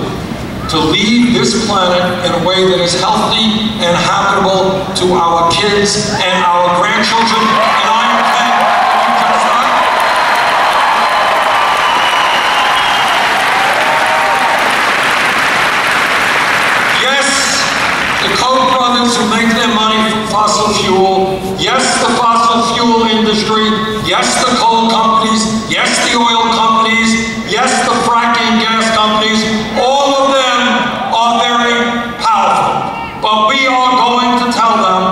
to leave this planet in a way that is healthy and habitable to our kids and our grandchildren. And I intend to just that. Yes, the Koch brothers who make their money from fossil fuel, yes, the fossil fuel industry, yes, the coal companies, yes, the oil companies, yes, the fracking gas companies, all of them are very powerful. But we are going to tell them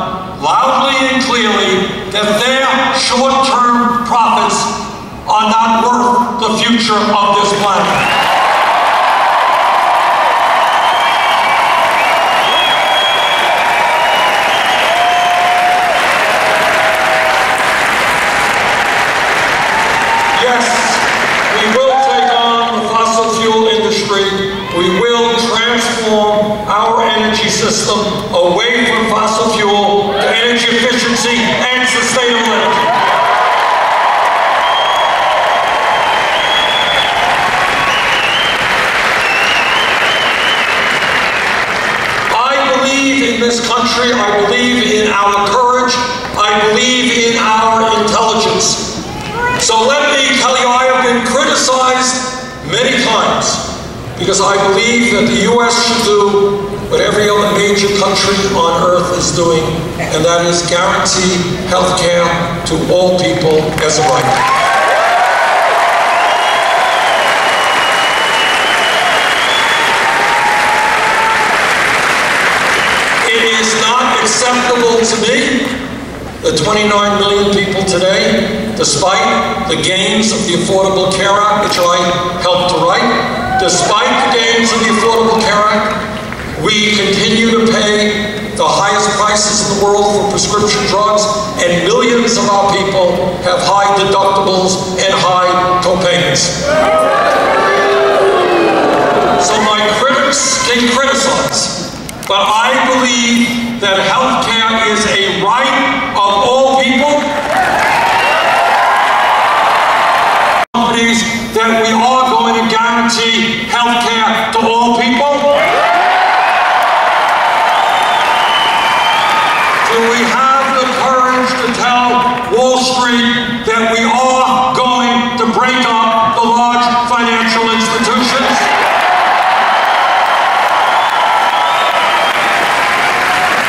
loudly and clearly that their short-term profits are not worth the future of this planet. We will transform our energy system away from fossil fuel to energy efficiency and sustainable energy. I believe in this country, I believe in our courage, I believe in our intelligence. So let me tell you, I have been criticized many times because I believe that the U.S. should do what every other major country on earth is doing, and that is guarantee health care to all people as a right. It is not acceptable to me that 29 million people today, despite the gains of the Affordable Care Act, which I helped to write, despite the gains of the Affordable Care Act, we continue to pay the highest prices in the world for prescription drugs, and millions of our people have high deductibles and high co-payments. So my critics can criticize, but I believe that health care is a right of all people. Companies that we are going to guarantee health care to all people. Do we have the courage to tell Wall Street that we are going to break up the large financial institutions?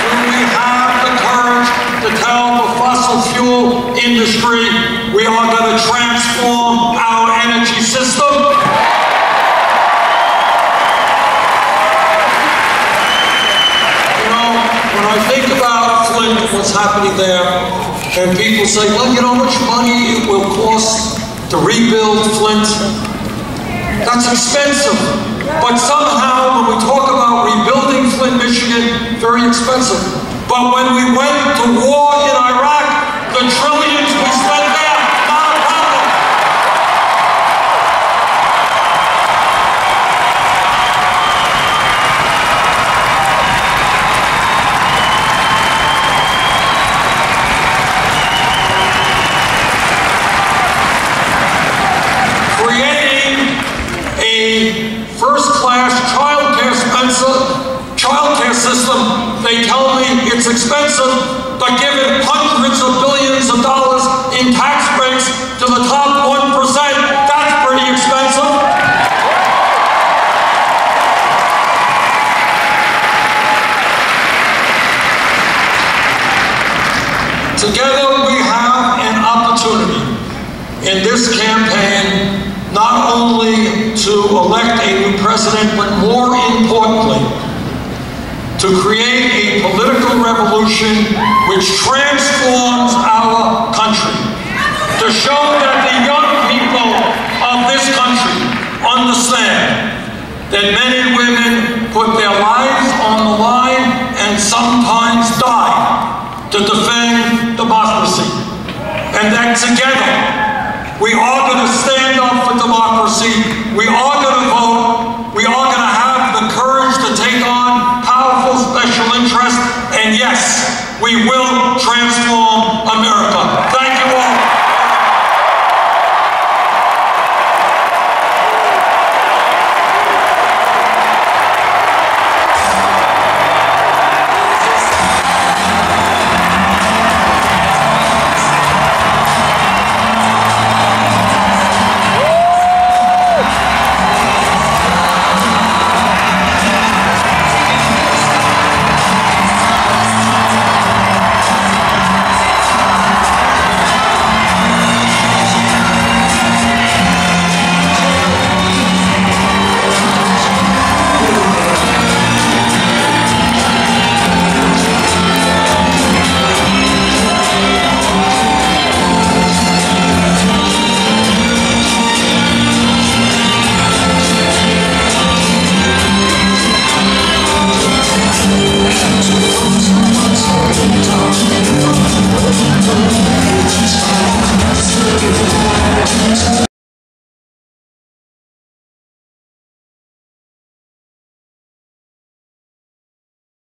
Do we have the courage to tell the fossil fuel industry we are going to transform our energy system? You know, when I think about Flint and what's happening there, and people say, well, you know how much money it will cost to rebuild Flint? That's expensive. But somehow, when we talk about rebuilding Flint, Michigan, very expensive. But when we went to war in Iraq, the trillions we spent there, not a problem. Creating a first-class childcare system, they tell me it's expensive, but giving hundreds of billions of dollars in tax breaks to the top 1%, that's pretty expensive. Together we have an opportunity in this campaign not only to elect a new president, but more importantly, to create a political revolution which transforms our country, to show that the young people of this country understand that men and women put their lives on the line and sometimes die to defend democracy, and that together we are going to stand up for democracy, we are going to vote, we are going to have the courage to take on powerful special interests, and yes, we will transform